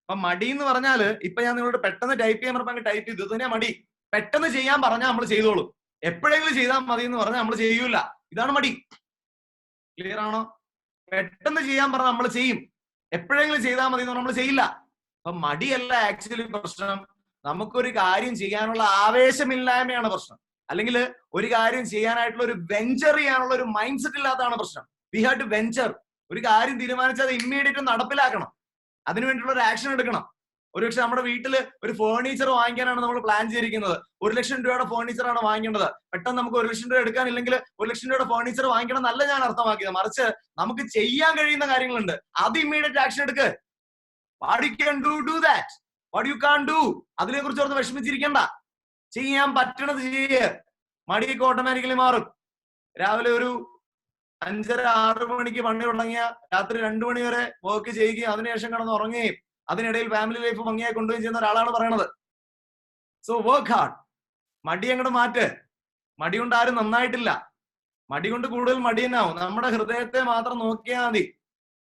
അപ്പൊ മടി എന്ന് പറഞ്ഞാല് ഇപ്പൊ ഞാൻ നിങ്ങളോട് പെട്ടെന്ന് ടൈപ്പ് ചെയ്യാൻ പറഞ്ഞപ്പോൾ ടൈപ്പ് ചെയ്തു. ഇത് തന്നെയാ മടി. പെട്ടെന്ന് ചെയ്യാൻ പറഞ്ഞാൽ നമ്മൾ ചെയ്തോളൂ. എപ്പോഴെങ്കിലും ചെയ്താൽ മതി എന്ന് പറഞ്ഞാൽ നമ്മൾ ചെയ്യൂല. ഇതാണ് മടി. ക്ലിയർ ആണോ? പെട്ടെന്ന് ചെയ്യാൻ പറഞ്ഞാൽ നമ്മൾ ചെയ്യും. എപ്പോഴെങ്കിലും ചെയ്താൽ മതി എന്ന് പറഞ്ഞാൽ നമ്മൾ ചെയ്യില്ല. അപ്പൊ മടിയല്ല ആക്ച്വലി പ്രശ്നം. നമുക്കൊരു കാര്യം ചെയ്യാനുള്ള ആവേശമില്ലായ്മയാണ് പ്രശ്നം. അല്ലെങ്കിൽ ഒരു കാര്യം ചെയ്യാനായിട്ടുള്ള ഒരു വെഞ്ചർ ചെയ്യാനുള്ള ഒരു മൈൻഡ് സെറ്റ് ഇല്ലാത്തതാണ് പ്രശ്നം. We have to venture. ഒരു കാര്യം തീരുമാനിച്ചാൽ അത് ഇമ്മീഡിയറ്റ് നടപ്പിലാക്കണം. അതിനുവേണ്ടിയുള്ള ഒരു ആക്ഷൻ എടുക്കണം. ഒരുപക്ഷെ നമ്മുടെ വീട്ടിൽ ഒരു ഫേർണിച്ചർ വാങ്ങിക്കാനാണ് നമ്മൾ പ്ലാൻ ചെയ്തിരിക്കുന്നത്. 1 ലക്ഷം രൂപയുടെ ഫേർണിച്ചറാണ് വാങ്ങേണ്ടത്. പെട്ടെന്ന് നമുക്ക് 1 ലക്ഷം രൂപ എടുക്കാനില്ലെങ്കിൽ 1 ലക്ഷം രൂപയുടെ ഫേർണിച്ചർ വാങ്ങിക്കണം എന്നല്ല ഞാൻ അർത്ഥമാക്കിയത്. മറിച്ച് നമുക്ക് ചെയ്യാൻ കഴിയുന്ന കാര്യങ്ങളുണ്ട്. അത് ഇമ്മീഡിയറ്റ് ആക്ഷൻ എടുക്ക്. What you can do that. What you can do, അതിനെ കുറിച്ച് ഓർത്ത് വിഷമിച്ചിരിക്കണ്ട. ചെയ്യാൻ പറ്റണത് ചെയ്യ്. മടിയൊക്കെ ഓട്ടോമാറ്റിക്കലി മാറും. രാവിലെ ഒരു 5:30-6 മണിക്ക് പണി തുടങ്ങിയ രാത്രി 2 മണി വരെ വർക്ക് ചെയ്യുകയും അതിനുശേഷം കിടന്ന് ഉറങ്ങുകയും അതിനിടയിൽ ഫാമിലി ലൈഫ് ഭംഗിയായി കൊണ്ടുപോയി ചെയ്യുന്ന ഒരാളാണ് പറയണത്. So work hard. മടി അങ്ങോട്ട് മാറ്റ്. മടി കൊണ്ട് ആരും നന്നായിട്ടില്ല. മടി കൊണ്ട് കൂടുതൽ മടി തന്നെ ആവും. നമ്മുടെ ഹൃദയത്തെ മാത്രം നോക്കിയാൽ മതി.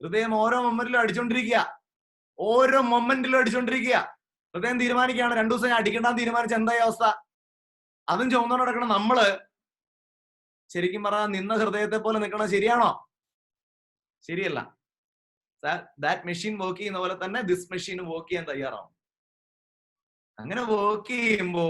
ഹൃദയം ഓരോ മൊമെന്റിലും അടിച്ചോണ്ടിരിക്കുക. ഹൃദയം തീരുമാനിക്കുകയാണ് 2 ദിവസം ഞാൻ അടിക്കണ്ടെന്ന് തീരുമാനിച്ച എന്തായി അവസ്ഥ? അതും ചുമന്നോണ്ട് നടക്കണം. നമ്മള് ശരിക്കും പറഞ്ഞാൽ നിന്ന ഹൃദയത്തെ പോലെ നിൽക്കണം. ശരിയാണോ? ശരിയല്ല. ദാറ്റ് മെഷീൻ വർക്ക് ചെയ്യുന്ന പോലെ തന്നെ ദിസ് മെഷീൻ വർക്ക് ചെയ്യാൻ തയ്യാറാവും. അങ്ങനെ വർക്ക് ചെയ്യുമ്പോ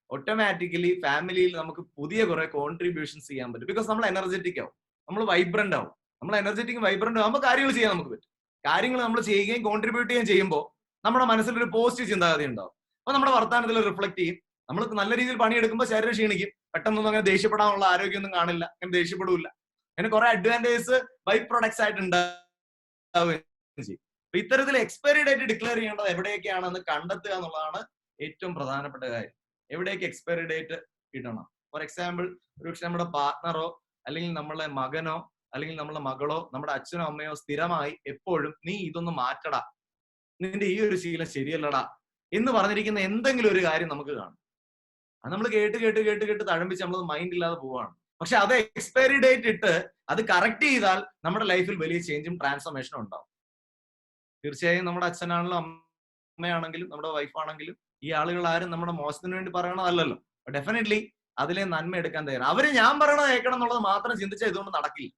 ഓട്ടോമാറ്റിക്കലി ഫാമിലിയിൽ നമുക്ക് പുതിയ കുറെ കോൺട്രിബ്യൂഷൻസ് ചെയ്യാൻ പറ്റും. ബിക്കോസ് നമ്മൾ എനർജറ്റിക് ആവും, നമ്മൾ വൈബ്രന്റ് ആവും. നമ്മൾ എനർജറ്റിക് വൈബ്രന്റ് ആവുമ്പോൾ കാര്യങ്ങൾ ചെയ്യാൻ നമുക്ക് പറ്റും. കാര്യങ്ങൾ നമ്മൾ ചെയ്യുകയും കോൺട്രിബ്യൂട്ട് ചെയ്യുകയും ചെയ്യുമ്പോൾ നമ്മുടെ മനസ്സിലൊരു പോസിറ്റീവ് ചിന്താഗതി ഉണ്ടാവും. അപ്പൊ നമ്മുടെ വർത്തമാനത്തിൽ റിഫ്ലക്ട് ചെയ്യും. നമ്മൾ നല്ല രീതിയിൽ പണിയെടുക്കുമ്പോൾ ശരീരം ക്ഷീണിക്കും. പെട്ടെന്നൊന്നും അങ്ങനെ ദേഷ്യപ്പെടാനുള്ള ആരോഗ്യമൊന്നും കാണില്ല. അങ്ങനെ ദേഷ്യപ്പെടില്ല. അങ്ങനെ കുറെ അഡ്വാൻറ്റേജസ് ബൈ പ്രൊഡക്ട്സ് ആയിട്ട് ഉണ്ടാവുകയും ചെയ്യും. അപ്പൊ ഇത്തരത്തിൽ എക്സ്പയറി ഡേറ്റ് ഡിക്ലെയർ ചെയ്യേണ്ടത് എവിടെയൊക്കെയാണെന്ന് കണ്ടെത്തുക എന്നുള്ളതാണ് ഏറ്റവും പ്രധാനപ്പെട്ട കാര്യം. എവിടേക്ക് എക്സ്പയറി ഡേറ്റ് ഇടണം? ഫോർ എക്സാമ്പിൾ, ഒരുപക്ഷെ നമ്മുടെ പാർട്ട്ണറോ അല്ലെങ്കിൽ നമ്മളെ മകനോ അല്ലെങ്കിൽ നമ്മളെ മകളോ നമ്മുടെ അച്ഛനോ അമ്മയോ സ്ഥിരമായി എപ്പോഴും നീ ഇതൊന്ന് മാറ്റടാ, നിന്റെ ഈ ഒരു ശീലം ശരിയല്ലടാ എന്ന് പറഞ്ഞിരിക്കുന്ന എന്തെങ്കിലും ഒരു കാര്യം നമുക്ക് കാണും. അത് നമ്മൾ കേട്ട് തഴമ്പിച്ച് നമ്മൾ മൈൻഡ് ഇല്ലാതെ പോവാണ്. പക്ഷെ അത് എക്സ്പയറി ഡേറ്റ് ഇട്ട് അത് കറക്റ്റ് ചെയ്താൽ നമ്മുടെ ലൈഫിൽ വലിയ ചേഞ്ചും ട്രാൻസ്ഫോർമേഷനും ഉണ്ടാവും. തീർച്ചയായും നമ്മുടെ അച്ഛനാണെങ്കിലും അമ്മയാണെങ്കിലും നമ്മുടെ വൈഫാണെങ്കിലും ഈ ആളുകൾ ആരും നമ്മുടെ മോശത്തിന് വേണ്ടി പറയണതല്ലല്ലോ. ഡെഫിനറ്റ്ലി അതിലെ നന്മ എടുക്കാൻ തയ്യാറാണ്. അവര് ഞാൻ പറയണത് കേൾക്കണം എന്നുള്ളത് മാത്രം ചിന്തിച്ചാൽ ഇതുകൊണ്ട് നടക്കില്ല.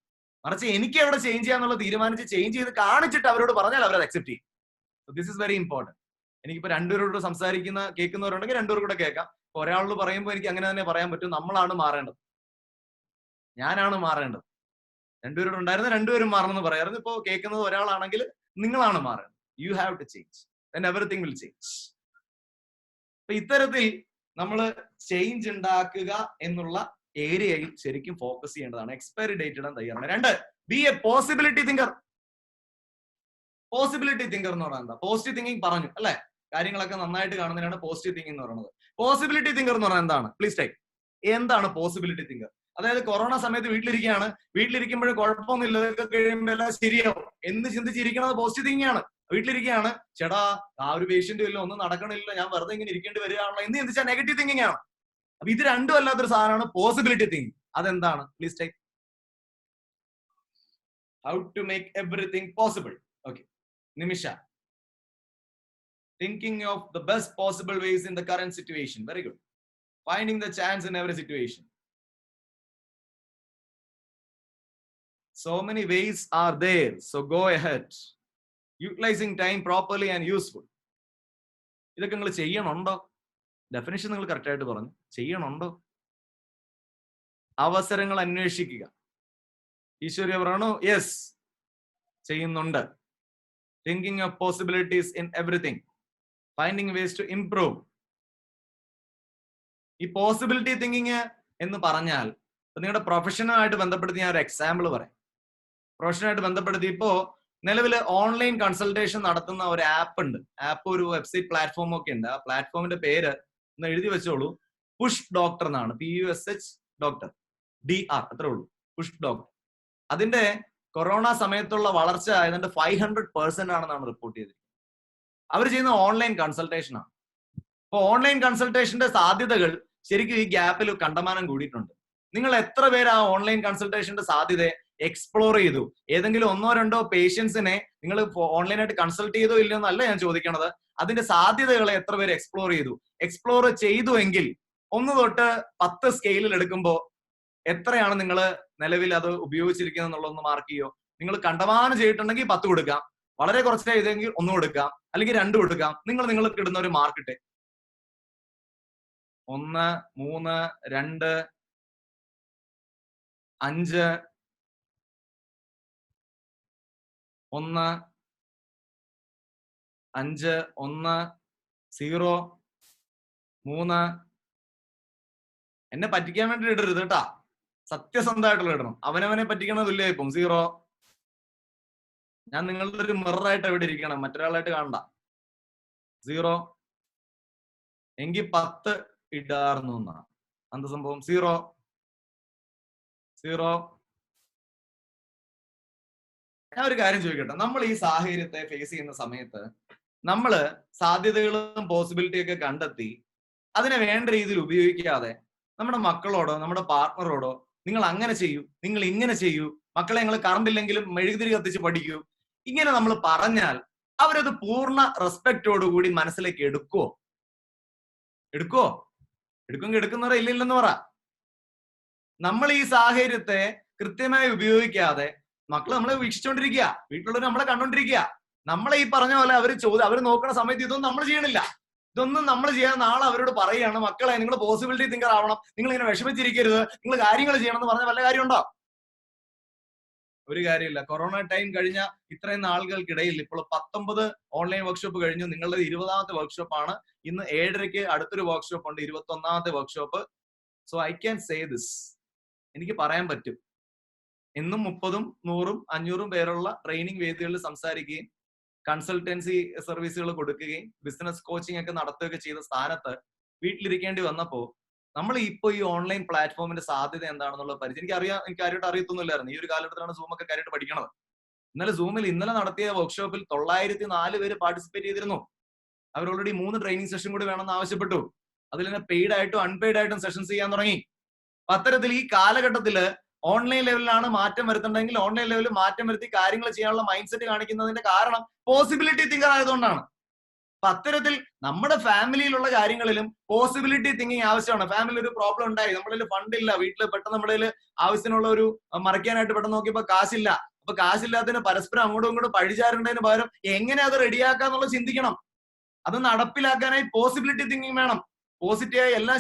മറിച്ച് എനിക്ക് എവിടെ ചേഞ്ച് ചെയ്യാന്നുള്ളത് തീരുമാനിച്ച് ചേഞ്ച് ചെയ്ത് കാണിച്ചിട്ട് അവരോട് പറഞ്ഞാൽ അവരത് അക്സെപ്റ്റ് ചെയ്യും. This is very important. എനിക്കിപ്പോ രണ്ടുപേരോട് കേൾക്കുന്നവരുണ്ടെങ്കിൽ രണ്ടുപേരും കൂടെ കേൾക്കാം. ഇപ്പൊ ഒരാളോട് പറയുമ്പോൾ എനിക്ക് അങ്ങനെ തന്നെ പറയാൻ പറ്റും, നമ്മളാണ് മാറേണ്ടത്, ഞാനാണ് മാറേണ്ടത്. രണ്ടുപേരോട് ഉണ്ടായിരുന്ന രണ്ടുപേരും മാറണമെന്ന് പറയാറുണ്ട്. ഇപ്പോ കേൾക്കുന്നത് ഒരാളാണെങ്കിൽ നിങ്ങളാണ് മാറേണ്ടത്. You have to change, then everything will change. അപ്പൊ ഇത്തരത്തിൽ നമ്മൾ ചേഞ്ച് ഉണ്ടാക്കുക എന്നുള്ള ഏരിയയിൽ ശരിക്കും ഫോക്കസ് ചെയ്യേണ്ടതാണ്. എക്സ്പയറി ഡേറ്റ് ഇടാൻ തയ്യാറാണ്. 2, B A possibility thinker. Possibility thinker എന്ന് പറഞ്ഞാൽ എന്താ? പോസിറ്റീവ് തിങ്കിങ് പറഞ്ഞു അല്ലെ, കാര്യങ്ങളൊക്കെ നന്നായിട്ട് കാണുന്നതിനാണ് പോസിറ്റീവ് തിങ്കിങ് എന്ന് പറയുന്നത്. പോസിബിലിറ്റി തിങ്കർ എന്ന് പറഞ്ഞാൽ എന്താണ്? Please type. എന്താണ് പോസിബിലിറ്റി തിങ്കർ? അതായത് കൊറോണ സമയത്ത് വീട്ടിലിരിക്കുമ്പോഴും കുഴപ്പമൊന്നുമില്ല, ഇതൊക്കെ കഴിയുമ്പോൾ എല്ലാം ശരിയാവും എന്ന് ചിന്തിച്ചിരിക്കുന്നത് പോസിറ്റീവ് തിങ്കിങ് ആണ്. വീട്ടിലിരിക്കുകയാണ്, ചേട്ടാ ആ ഒരു പേഷ്യന്റ് ഇല്ല, ഒന്നും നടക്കണില്ല, ഞാൻ വെറുതെ ഇങ്ങനെ ഇരിക്കേണ്ടി വരികയാണല്ലോ എന്ന് ചിന്തിച്ചാൽ നെഗറ്റീവ് തിങ്കിങ് ആണ്. അപ്പൊ ഇത് രണ്ടും അല്ലാത്തൊരു സാധനമാണ് പോസിബിലിറ്റി തിങ്കിങ്. അതെന്താണ്? Please type. How to make everything possible. Okay, Nimisha. Thinking of the best possible ways in the current situation. Very good. Finding the chance in every situation. So many ways are there, so go ahead. Utilizing time properly and useful. ഇതൊക്കെ നിങ്ങൾ ചെയ്യണുണ്ടോ? Definition നിങ്ങൾ correct ആയിട്ട് പറഞ്ഞു. ചെയ്യണുണ്ടോ? അവസരങ്ങൾ അന്വേഷിക്കുക. ഈശ്വര്യ പറയണു yes, ചെയ്യുന്നുണ്ട്. Thinking of possibilities in everything. Finding ways to improve. ഈ പോസിബിലിറ്റി തിങ്കിങ് എന്ന് പറഞ്ഞാൽ നിങ്ങളുടെ പ്രൊഫഷനുമായിട്ട് ബന്ധപ്പെടുത്തി ഞാൻ ഒരു എക്സാമ്പിൾ പറയാം. പ്രൊഫഷനുമായിട്ട് ബന്ധപ്പെടുത്തി ഇപ്പോ നിലവിൽ ഓൺലൈൻ കൺസൾട്ടേഷൻ നടത്തുന്ന ഒരു ആപ്പ് ഉണ്ട്. ആപ്പ് ഒരു വെബ്സൈറ്റ് പ്ലാറ്റ്ഫോം ഒക്കെ ഉണ്ട്. ആ പ്ലാറ്റ്ഫോമിന്റെ പേര് ഒന്ന് എഴുതി വെച്ചോളൂ. പുഷ് ഡോക്ടർ എന്നാണ്. PUSH ഡോക്ടർ DR, അത്രേ ഉള്ളൂ. Push doctor. അതിന്റെ കൊറോണ സമയത്തുള്ള വളർച്ച ഏതാണ്ട് 500% ആണെന്നാണ് റിപ്പോർട്ട് ചെയ്തിരിക്കുന്നത്. അവർ ചെയ്യുന്ന ഓൺലൈൻ കൺസൾട്ടേഷൻ ആണ്. അപ്പൊ ഓൺലൈൻ കൺസൾട്ടേഷന്റെ സാധ്യതകൾ ശരിക്കും ഈ ഗ്യാപ്പിൽ കണ്ടമാനം കൂടിയിട്ടുണ്ട്. നിങ്ങൾ എത്ര പേര് ആ ഓൺലൈൻ കൺസൾട്ടേഷന്റെ സാധ്യതയെ എക്സ്പ്ലോർ ചെയ്തു? ഏതെങ്കിലും 1-2 പേഷ്യൻസിനെ നിങ്ങൾ ഓൺലൈനായിട്ട് കൺസൾട്ട് ചെയ്തോ ഇല്ലയോ എന്നല്ല ഞാൻ ചോദിക്കണത്. അതിന്റെ സാധ്യതകളെ എത്ര പേര് എക്സ്പ്ലോർ ചെയ്തു എങ്കിൽ 1 തൊട്ട് 10 സ്കെയിലിൽ എടുക്കുമ്പോൾ എത്രയാണ് നിങ്ങൾ നിലവിൽ അത് ഉപയോഗിച്ചിരിക്കുന്നത് എന്നുള്ളതൊന്ന് മാർക്ക് ചെയ്യോ. നിങ്ങൾ കണ്ടമാനം ചെയ്തിട്ടുണ്ടെങ്കിൽ 10 കൊടുക്കാം, വളരെ കുറച്ച് ചെയ്തെങ്കിൽ 1 കൊടുക്കാം, അല്ലെങ്കിൽ 2 കൊടുക്കാം. നിങ്ങൾക്ക് ഇടുന്ന ഒരു മാർക്ക് ഇട്ടേ. 1, 3, 2, 5, 1, 5, 1, 0, 3. എന്നെ പറ്റിക്കാൻ വേണ്ടി ഇടരുത് കേട്ടാ, സത്യസന്ധമായിട്ടുള്ള ഇടണം. അവനവനെ പറ്റിക്കണതില്ലേ ഇപ്പം 0. ഞാൻ നിങ്ങളുടെ ഒരു മിററായിട്ട് എവിടെ ഇരിക്കണം, മറ്റൊരാളായിട്ട് കാണണ്ട. 0 എങ്കിൽ 10 ഇടാർന്നു എന്നാണ് എന്ത് സംഭവം. 0. ഞാൻ ഒരു കാര്യം ചോദിക്കട്ടെ, നമ്മൾ ഈ സാഹചര്യത്തെ ഫേസ് ചെയ്യുന്ന സമയത്ത് നമ്മള് സാധ്യതകളും പോസിബിലിറ്റി ഒക്കെ കണ്ടെത്തി അതിനെ വേണ്ട രീതിയിൽ ഉപയോഗിക്കാതെ നമ്മുടെ മക്കളോടോ നമ്മുടെ പാർട്ട്ണറോടോ നിങ്ങൾ അങ്ങനെ ചെയ്യൂ, നിങ്ങൾ ഇങ്ങനെ ചെയ്യൂ, മക്കളെ നിങ്ങൾ കറണ്ട് ഇല്ലെങ്കിലും മെഴുകുതിരി കത്തിച്ച് പഠിക്കൂ, ഇങ്ങനെ നമ്മൾ പറഞ്ഞാൽ അവരത് പൂർണ്ണ റെസ്പെക്റ്റോടുകൂടി മനസ്സിലേക്ക് എടുക്കുമെങ്കിൽ എടുക്കുന്നവരെ ഇല്ലെന്ന് പറ. നമ്മൾ ഈ സാഹചര്യത്തെ കൃത്യമായി ഉപയോഗിക്കാതെ മക്കൾ നമ്മളെ വീക്ഷിച്ചുകൊണ്ടിരിക്കുക, വീട്ടിലുള്ളവർ നമ്മളെ കണ്ടോണ്ടിരിക്കുക. നമ്മളെ ഈ പറഞ്ഞ പോലെ അവർ നോക്കുന്ന സമയത്ത് ഇതൊന്നും നമ്മൾ ചെയ്യണില്ല. ഇതൊന്നും നമ്മൾ ചെയ്യാൻ നാളെ അവരോട് പറയുകയാണ്, മക്കളെ നിങ്ങൾ പോസിബിലിറ്റി തിങ്കർ ആവണം, നിങ്ങൾ ഇങ്ങനെ വിഷമിച്ചിരിക്കരുത്, നിങ്ങൾ കാര്യങ്ങൾ ചെയ്യണം എന്ന് പറഞ്ഞ വല്ല കാര്യമുണ്ടോ? ഒരു കാര്യമില്ല. കൊറോണ ടൈം കഴിഞ്ഞ ഇത്രയും നാളുകൾക്കിടയിൽ ഇപ്പോൾ 19 ഓൺലൈൻ വർക്ക്ഷോപ്പ് കഴിഞ്ഞു. നിങ്ങളുടെ 20ാമത്തെ വർക്ക്ഷോപ്പാണ്. ഇന്ന് 7:30 അടുത്തൊരു വർക്ക്ഷോപ്പ് ഉണ്ട്, 21ാമത്തെ workshop. So I can say this, എനിക്ക് പറയാൻ പറ്റും, ഇന്നും 30, 100, 500 പേരുള്ള ട്രെയിനിങ് വേദികളിൽ സംസാരിക്കുകയും കൺസൾട്ടൻസി സർവീസുകൾ കൊടുക്കുകയും ബിസിനസ് കോച്ചിങ് ഒക്കെ നടത്തുകയൊക്കെ ചെയ്ത സ്ഥാനത്ത് വീട്ടിലിരിക്കേണ്ടി വന്നപ്പോ നമ്മൾ ഇപ്പൊ ഈ ഓൺലൈൻ പ്ലാറ്റ്ഫോമിന്റെ സാധ്യത എന്താണെന്നുള്ള പരിചയം എനിക്ക് കാര്യമായിട്ട് അറിയത്തൊന്നുമില്ലായിരുന്നു. ഈ ഒരു കാലഘട്ടത്തിലാണ് സൂം ഒക്കെ കാര്യമായിട്ട് പഠിക്കണത്. ഇന്നലെ നടത്തിയ വർക്ക്ഷോപ്പിൽ 904 പേര് പാർട്ടിസിപ്പേറ്റ് ചെയ്തിരുന്നു. അവർ ഓൾറെഡി 3 ട്രെയിനിങ് സെഷൻ കൂടി വേണമെന്ന് ആവശ്യപ്പെട്ടു. അതിൽ തന്നെ പെയ്ഡ് ആയിട്ടും അൺപെയ്ഡ് ആയിട്ടും സെഷൻസ് ചെയ്യാൻ തുടങ്ങി. അത്തരത്തിൽ ഈ കാലഘട്ടത്തില് ഓൺലൈൻ ലെവലിലാണ് മാറ്റം വരുത്തുണ്ടെങ്കിൽ ഓൺലൈൻ ലെവലിൽ മാറ്റം വരുത്തി കാര്യങ്ങൾ ചെയ്യാനുള്ള മൈൻഡ് സെറ്റ് കാണിക്കുന്നതിന്റെ കാരണം പോസിബിലിറ്റി തിങ്കർ ആയതുകൊണ്ടാണ്. അപ്പൊ അത്തരത്തിൽ നമ്മുടെ ഫാമിലിയിലുള്ള കാര്യങ്ങളിലും പോസിബിലിറ്റി തിങ്കിങ് ആവശ്യമാണ്. ഫാമിലി ഒരു പ്രോബ്ലം ഉണ്ടായി, നമ്മുടെ ഫണ്ട് ഇല്ല, വീട്ടിൽ പെട്ടെന്ന് നമ്മുടെ ആവശ്യത്തിനുള്ള ഒരു മറയ്ക്കാനായിട്ട് പെട്ടെന്ന് നോക്കിയപ്പോ കാശില്ല. അപ്പൊ കാശില്ലാത്തതിന് പരസ്പരം അങ്ങോട്ടും ഇങ്ങോട്ടും പഴിചാരേണ്ടതിന് പകരം എങ്ങനെ അത് റെഡിയാക്കാന്നുള്ളത് ചിന്തിക്കണം. അത് നടപ്പിലാക്കാനായി പോസിബിലിറ്റി തിങ്കിങ് വേണം. പോസിറ്റീവായി എല്ലാം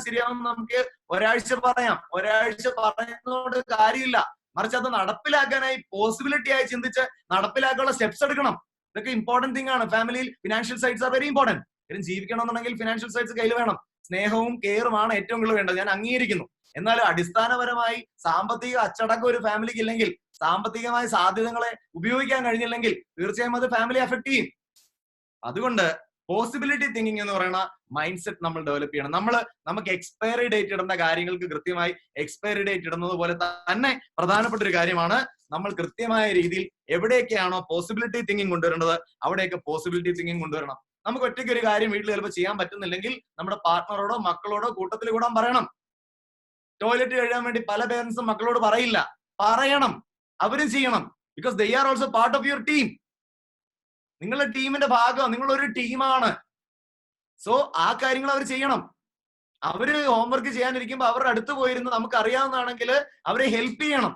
ശരിയാവും നമുക്ക് ഒരാഴ്ച പറയാം, ഒരാഴ്ച പറയുന്നതുകൊണ്ട് കാര്യമില്ല. മറിച്ച് അത് നടപ്പിലാക്കാനായി പോസിബിലിറ്റി ആയി ചിന്തിച്ച് നടപ്പിലാക്കാനുള്ള സ്റ്റെപ്സ് എടുക്കണം. ഇതൊക്കെ ഇമ്പോർട്ടന്റ് തിങ് ആണ്. ഫാമിലിയിൽ financial sides are very important. കാര്യം ജീവിക്കണമെന്നുണ്ടെങ്കിൽ ഫിനാൻഷ്യൽ സൈഡ്സ് കയ്യിൽ വേണം. സ്നേഹവും കെയറുമാണ് ഏറ്റവും കൂടുതൽ വേണ്ടത്, ഞാൻ അംഗീകരിക്കുന്നു. എന്നാൽ അടിസ്ഥാനപരമായി സാമ്പത്തിക അച്ചടക്കം ഒരു ഫാമിലിക്ക് ഇല്ലെങ്കിൽ, സാമ്പത്തികമായ സാധ്യതകളെ ഉപയോഗിക്കാൻ കഴിഞ്ഞില്ലെങ്കിൽ തീർച്ചയായും അത് ഫാമിലി അഫക്ട് ചെയ്യും. അതുകൊണ്ട് പോസിബിലിറ്റി തിങ്കിങ് എന്ന് പറയുന്ന മൈൻഡ് സെറ്റ് നമ്മൾ ഡെവലപ്പ് ചെയ്യണം. നമുക്ക് എക്സ്പയറി ഡേറ്റ് ഇടുന്ന കാര്യങ്ങൾക്ക് കൃത്യമായി എക്സ്പയറി ഡേറ്റ് ഇടുന്നത് പോലെ തന്നെ പ്രധാനപ്പെട്ട ഒരു കാര്യമാണ് നമ്മൾ കൃത്യമായ രീതിയിൽ എവിടെയൊക്കെയാണോ പോസിബിലിറ്റി തിങ്കിങ് കൊണ്ടുവരേണ്ടത് അവിടെയൊക്കെ പോസിബിലിറ്റി തിങ്കിങ് കൊണ്ടുവരണം. നമുക്ക് ഒറ്റയ്ക്ക് ഒരു കാര്യം വീട്ടിൽ ചിലപ്പോൾ ചെയ്യാൻ പറ്റുന്നില്ലെങ്കിൽ നമ്മുടെ പാർട്ട്ണറോടോ മക്കളോടോ കൂട്ടത്തിൽ കൂടാൻ പറയണം. ടോയ്ലറ്റ് കഴുകാൻ വേണ്ടി പല പേരൻസും മക്കളോട് പറയില്ല, പറയണം, അവരും ചെയ്യണം. Because they are also part of your team. നിങ്ങളുടെ ടീമിന്റെ ഭാഗം, നിങ്ങളൊരു ടീമാണ്. സോ ആ കാര്യങ്ങൾ അവർ ചെയ്യണം. അവര് ഹോംവർക്ക് ചെയ്യാനിരിക്കുമ്പോ അവരുടെ അടുത്ത് പോയിരുന്ന് നമുക്ക് അറിയാവുന്നതാണെങ്കിൽ അവരെ ഹെൽപ്പ് ചെയ്യണം.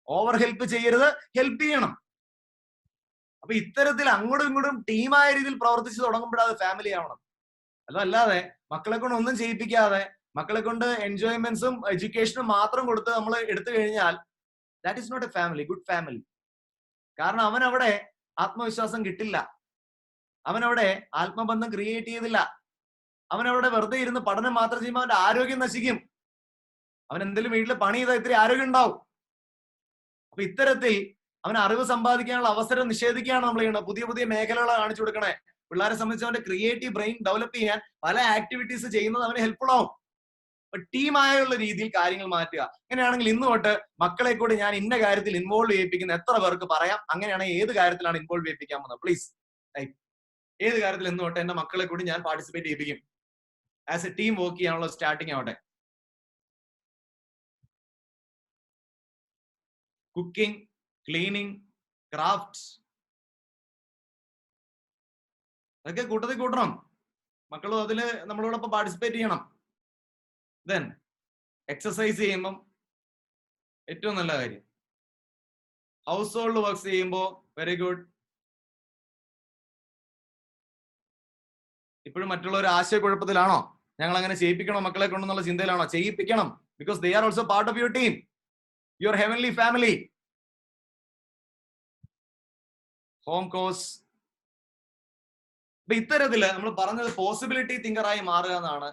ഓവർ ഹെൽപ്പ് ചെയ്യരുത്, ഹെൽപ്പ് ചെയ്യണം. അപ്പൊ ഇത്തരത്തിൽ അങ്ങോട്ടും ഇങ്ങോട്ടും ടീമായ രീതിയിൽ പ്രവർത്തിച്ച് തുടങ്ങുമ്പോഴത് ഫാമിലി ആവണം. അതല്ലാതെ മക്കളെ കൊണ്ട് ഒന്നും ചെയ്യിപ്പിക്കാതെ മക്കളെ കൊണ്ട് എൻജോയ്മെന്റ്സും എഡ്യൂക്കേഷനും മാത്രം കൊടുത്ത് നമ്മൾ എടുത്തു കഴിഞ്ഞാൽ that is not a family, good family. കാരണം അവൻ അവിടെ ആത്മവിശ്വാസം കിട്ടില്ല, അവനവിടെ ആത്മബന്ധം ക്രിയേറ്റ് ചെയ്തില്ല, അവനവിടെ വെറുതെ ഇരുന്ന് പഠനം മാത്രം ചെയ്യുമ്പോൾ അവന്റെ ആരോഗ്യം നശിക്കും. അവൻ എന്തെങ്കിലും വീട്ടിൽ പണി ചെയ്താൽ ഇത്തിരി ആരോഗ്യം ഉണ്ടാവും. അപ്പൊ ഇത്തരത്തിൽ അവൻ അറിവ് സമ്പാദിക്കാനുള്ള അവസരം നിഷേധിക്കുകയാണ് നമ്മൾ ചെയ്യുന്നത്. പുതിയ പുതിയ മേഖലകളെ കാണിച്ചു കൊടുക്കണേ. പിള്ളേരെ സംബന്ധിച്ച് അവന്റെ ക്രിയേറ്റീവ് ബ്രെയിൻ ഡെവലപ്പ് ചെയ്യാൻ പല ആക്ടിവിറ്റീസ് ചെയ്യുന്നത് അവന് ഹെൽപ്ഫുൾ ആവും. ടീമായുള്ള രീതിയിൽ കാര്യങ്ങൾ മാറ്റുക. അങ്ങനെയാണെങ്കിൽ ഇന്ന് തൊട്ട് മക്കളെ കൂടി ഞാൻ ഇന്ന കാര്യത്തിൽ ഇൻവോൾവ് ചെയ്യിപ്പിക്കുന്ന എത്ര പേർക്ക് പറയാം? അങ്ങനെയാണെങ്കിൽ ഏത് കാര്യത്തിലാണ് ഇൻവോൾവ് ചെയ്യിപ്പിക്കാൻ പോകുന്നത്? Please type. ഏത് കാര്യത്തിൽ ഇന്ന് തൊട്ട് എന്റെ മക്കളെ കൂടി ഞാൻ പാർട്ടിസിപ്പേറ്റ് ചെയ്യിപ്പിക്കും? ആസ് എ ടീം വർക്ക് ചെയ്യാനുള്ള സ്റ്റാർട്ടിങ് ആവട്ടെ. കുക്കിംഗ്, ക്ലീനിങ്, ക്രാഫ്റ്റ്സ്, അതൊക്കെ കൂട്ടത്തിൽ കൂട്ടണം. മക്കളും അതിൽ നമ്മളോടൊപ്പം പാർട്ടിസിപ്പേറ്റ് ചെയ്യണം. ദെൻ എക്സസൈസ് ചെയ്യുമ്പം ഏറ്റവും നല്ല കാര്യം. ഹൗസ് ഹോൾഡ് വർക്ക്സ് ചെയ്യുമ്പോൾ വെരി ഗുഡ്. ഇപ്പോഴും മറ്റുള്ള ഒരു ആശയക്കുഴപ്പത്തിലാണോ? ഞങ്ങൾ അങ്ങനെ ചെയ്യിപ്പിക്കണോ മക്കളെ കൊണ്ടെന്നുള്ള ചിന്തയിലാണോ? ചെയ്യിപ്പിക്കണം. Because they are also part of your team, your heavenly family. Home chores. അപ്പൊ ഇത്തരത്തില് നമ്മൾ പറഞ്ഞത് പോസിബിലിറ്റി തിങ്കറായി മാറുക എന്നാണ്.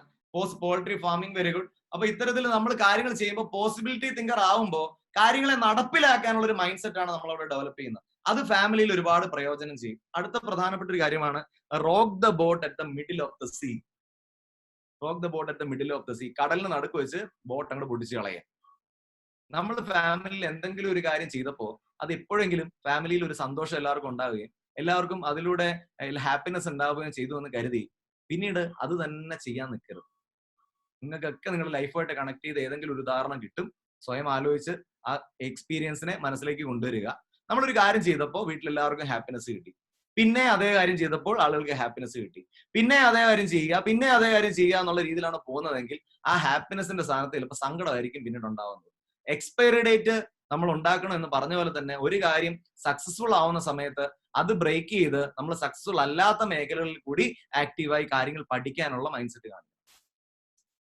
Poultry farming, very good. അപ്പൊ ഇത്തരത്തിൽ നമ്മൾ കാര്യങ്ങൾ ചെയ്യുമ്പോൾ പോസിബിലിറ്റി തിങ്കർ ആവുമ്പോൾ കാര്യങ്ങളെ നടപ്പിലാക്കാനുള്ള ഒരു മൈൻഡ് സെറ്റ് ആണ് നമ്മൾ അവിടെ ഡെവലപ്പ് ചെയ്യുന്നത്. അത് ഫാമിലിയിൽ ഒരുപാട് പ്രയോജനം ചെയ്യും. അടുത്ത പ്രധാനപ്പെട്ട ഒരു കാര്യമാണ് rock the boat at the middle of the sea. Rock the boat at the middle of the sea. കടലിന് നടുക്ക് വെച്ച് ബോട്ട് അങ്ങോട്ട് പൊടിച്ച് കളയാം. നമ്മൾ ഫാമിലിയിൽ എന്തെങ്കിലും ഒരു കാര്യം ചെയ്തപ്പോൾ അത് എപ്പോഴെങ്കിലും ഫാമിലിയിൽ ഒരു സന്തോഷം എല്ലാവർക്കും ഉണ്ടാവുകയും എല്ലാവർക്കും അതിലൂടെ ഹാപ്പിനെസ് ഉണ്ടാവുകയും ചെയ്തു എന്ന് കരുതി പിന്നീട് അത് തന്നെ ചെയ്യാൻ നിൽക്കരുത്. നിങ്ങൾക്കൊക്കെ നിങ്ങളുടെ ലൈഫുമായിട്ട് കണക്ട് ചെയ്ത് ഏതെങ്കിലും ഒരു ഉദാഹരണം കിട്ടും. സ്വയം ആലോചിച്ച് ആ എക്സ്പീരിയൻസിനെ മനസ്സിലേക്ക് കൊണ്ടുവരിക. നമ്മളൊരു കാര്യം ചെയ്തപ്പോൾ വീട്ടിലെല്ലാവർക്കും ഹാപ്പിനെസ് കിട്ടി, പിന്നെ അതേ കാര്യം ചെയ്തപ്പോൾ ആളുകൾക്ക് ഹാപ്പിനെസ് കിട്ടി, പിന്നെ അതേ കാര്യം ചെയ്യുക, പിന്നെ അതേ കാര്യം ചെയ്യുക എന്നുള്ള രീതിയിലാണ് പോകുന്നതെങ്കിൽ ആ ഹാപ്പിനെസിന്റെ സ്ഥാനത്ത് ചിലപ്പോൾ സങ്കടമായിരിക്കും പിന്നീട് ഉണ്ടാവുന്നത്. എക്സ്പയറി ഡേറ്റ് നമ്മൾ ഉണ്ടാക്കണം എന്ന് പറഞ്ഞ പോലെ തന്നെ ഒരു കാര്യം സക്സസ്ഫുൾ ആവുന്ന സമയത്ത് അത് ബ്രേക്ക് ചെയ്ത് നമ്മൾ സക്സസ്ഫുൾ അല്ലാത്ത മേഖലകളിൽ കൂടി ആക്റ്റീവായി കാര്യങ്ങൾ പഠിക്കാനുള്ള മൈൻഡ് സെറ്റ് കാണും.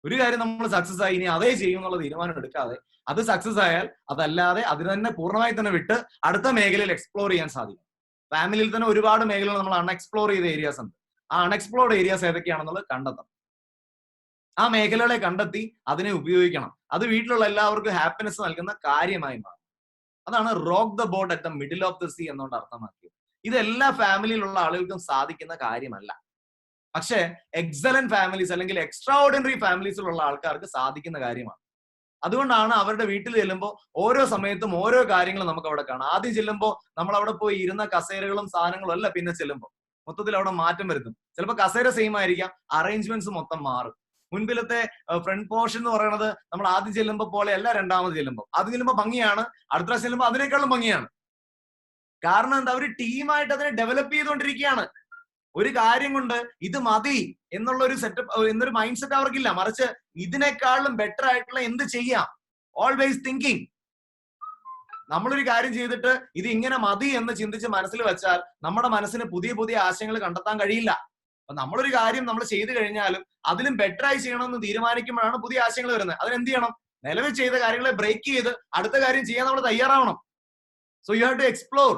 ഒരു കാര്യം നമ്മൾ സക്സസ് ആയി ഇനി അതേ ചെയ്യും എന്നുള്ള തീരുമാനം എടുക്കാതെ അത് സക്സസ് ആയാൽ അതല്ലാതെ അതിന് തന്നെ പൂർണ്ണമായി തന്നെ വിട്ട് അടുത്ത മേഖലയിൽ എക്സ്പ്ലോർ ചെയ്യാൻ സാധിക്കും. ഫാമിലിയിൽ തന്നെ ഒരുപാട് മേഖലകൾ നമ്മൾ അൺഎക്സ്പ്ലോർ ചെയ്ത ഏരിയാസ് ഉണ്ട്. ആ അൺഎക്സ്പ്ലോർഡ് ഏരിയാസ് ഏതൊക്കെയാണെന്നുള്ളത് കണ്ടെത്തണം. ആ മേഖലകളെ കണ്ടെത്തി അതിനെ ഉപയോഗിക്കണം. അത് വീട്ടിലുള്ള എല്ലാവർക്കും ഹാപ്പിനെസ് നൽകുന്ന കാര്യമായി മാറും. അതാണ് rock the boat at the middle of the sea എന്നുകൊണ്ട് അർത്ഥമാക്കിയത്. ഇത് എല്ലാ ഫാമിലിയിലുള്ള ആളുകൾക്കും സാധിക്കുന്ന കാര്യമല്ല. പക്ഷെ എക്സലന്റ് ഫാമിലീസ് അല്ലെങ്കിൽ എക്സ്ട്രാ ഓർഡിനറി ഫാമിലീസിലുള്ള ആൾക്കാർക്ക് സാധിക്കുന്ന കാര്യമാണ്. അതുകൊണ്ടാണ് അവരുടെ വീട്ടിൽ ചെല്ലുമ്പോൾ ഓരോ സമയത്തും ഓരോ കാര്യങ്ങൾ നമുക്ക് അവിടെ കാണാം. ആദ്യം ചെല്ലുമ്പോൾ നമ്മൾ അവിടെ പോയി ഇരുന്ന കസേരകളും സാധനങ്ങളും അല്ല പിന്നെ ചെല്ലുമ്പോൾ മൊത്തത്തിൽ അവിടെ മാറ്റം വരുത്തും. ചിലപ്പോൾ കസേര സെയിം ആയിരിക്കാം, അറേഞ്ച്മെന്റ്സ് മൊത്തം മാറും. മുൻപിലത്തെ ഫ്രണ്ട് പോർഷൻ എന്ന് പറയുന്നത് നമ്മൾ ആദ്യം ചെല്ലുമ്പോൾ പോലെയല്ല രണ്ടാമത് ചെല്ലുമ്പോൾ. ആദ്യം ചെല്ലുമ്പോൾ ഭംഗിയാണ്, അടുത്ത പ്രാവശ്യം ചെല്ലുമ്പോൾ അതിനേക്കാളും ഭംഗിയാണ്. കാരണം എന്താ, അവർ ടീമായിട്ട് അതിനെ ഡെവലപ്പ് ചെയ്തുകൊണ്ടിരിക്കുകയാണ്. ഒരു കാര്യം കൊണ്ട് ഇത് മതി എന്നുള്ള ഒരു സെറ്റപ്പ്, എന്നൊരു മൈൻഡ് സെറ്റ് അവർക്കില്ല. മറിച്ച് ഇതിനേക്കാളും ബെറ്റർ ആയിട്ടുള്ള എന്ത് ചെയ്യാം, ഓൾവേസ് തിങ്കിങ്. നമ്മളൊരു കാര്യം ചെയ്തിട്ട് ഇത് ഇങ്ങനെ മതി എന്ന് ചിന്തിച്ച് മനസ്സിൽ വെച്ചാൽ നമ്മുടെ മനസ്സിന് പുതിയ പുതിയ ആശയങ്ങൾ കണ്ടെത്താൻ കഴിയില്ല. അപ്പൊ നമ്മളൊരു കാര്യം നമ്മൾ ചെയ്തു കഴിഞ്ഞാലും അതിലും ബെറ്റർ ആയി ചെയ്യണമെന്ന് തീരുമാനിക്കുമ്പോഴാണ് പുതിയ ആശയങ്ങൾ വരുന്നത്. അതിനെന്ത് ചെയ്യണം, നിലവിൽ ചെയ്ത കാര്യങ്ങളെ ബ്രേക്ക് ചെയ്ത് അടുത്ത കാര്യം ചെയ്യാൻ നമ്മൾ തയ്യാറാവണം. So you have to explore.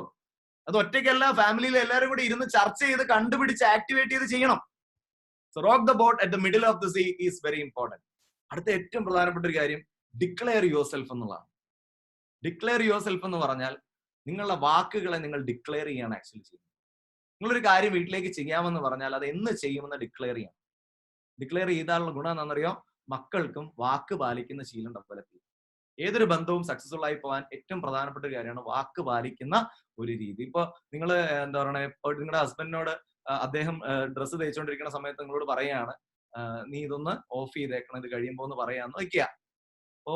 അത് ഒറ്റയ്ക്കല്ല, ഫാമിലിയിൽ എല്ലാവരും കൂടി ഇരുന്ന് ചർച്ച ചെയ്ത് കണ്ടുപിടിച്ച് ആക്ടിവേറ്റ് ചെയ്ത് ചെയ്യണം. So rock the boat at the middle of the sea is very important. അടുത്ത ഏറ്റവും പ്രധാനപ്പെട്ട ഒരു കാര്യം ഡിക്ലെയർ യുവർ സെൽഫ് എന്നുള്ളതാണ്. ഡിക്ലെയർ യുവർ സെൽഫ് എന്ന് പറഞ്ഞാൽ നിങ്ങളുടെ വാക്കുകളെ നിങ്ങൾ ഡിക്ലെയർ ചെയ്യാണ് ആക്ച്വലി ചെയ്യുന്നത്. നിങ്ങളൊരു കാര്യം വീട്ടിലേക്ക് ചെയ്യാമെന്ന് പറഞ്ഞാൽ അത് എന്ന് ചെയ്യുമെന്ന് ഡിക്ലെയർ ചെയ്യണം. ഡിക്ലെയർ ചെയ്താലുള്ള ഗുണം എന്താണെന്നറിയോ, മക്കൾക്കും വാക്ക് പാലിക്കുന്ന ശീലം ഡെവലപ്പ് ചെയ്യും. ഏതൊരു ബന്ധവും സക്സസ്ഫുൾ ആയി പോകാൻ ഏറ്റവും പ്രധാനപ്പെട്ട ഒരു കാര്യമാണ് വാക്ക് പാലിക്കുന്ന ഒരു രീതി. ഇപ്പൊ നിങ്ങൾ എന്താ പറയുക, ഇപ്പോൾ നിങ്ങളുടെ ഹസ്ബൻഡിനോട് അദ്ദേഹം ഡ്രസ്സ് തേച്ചുകൊണ്ടിരിക്കുന്ന സമയത്ത് നിങ്ങളോട് പറയാണ്, നീ ഇതൊന്ന് ഓഫ് ചെയ്തേക്കണം ഇത് കഴിയുമ്പോൾ എന്ന് പറയാന്ന് വയ്ക്കുക. അപ്പോ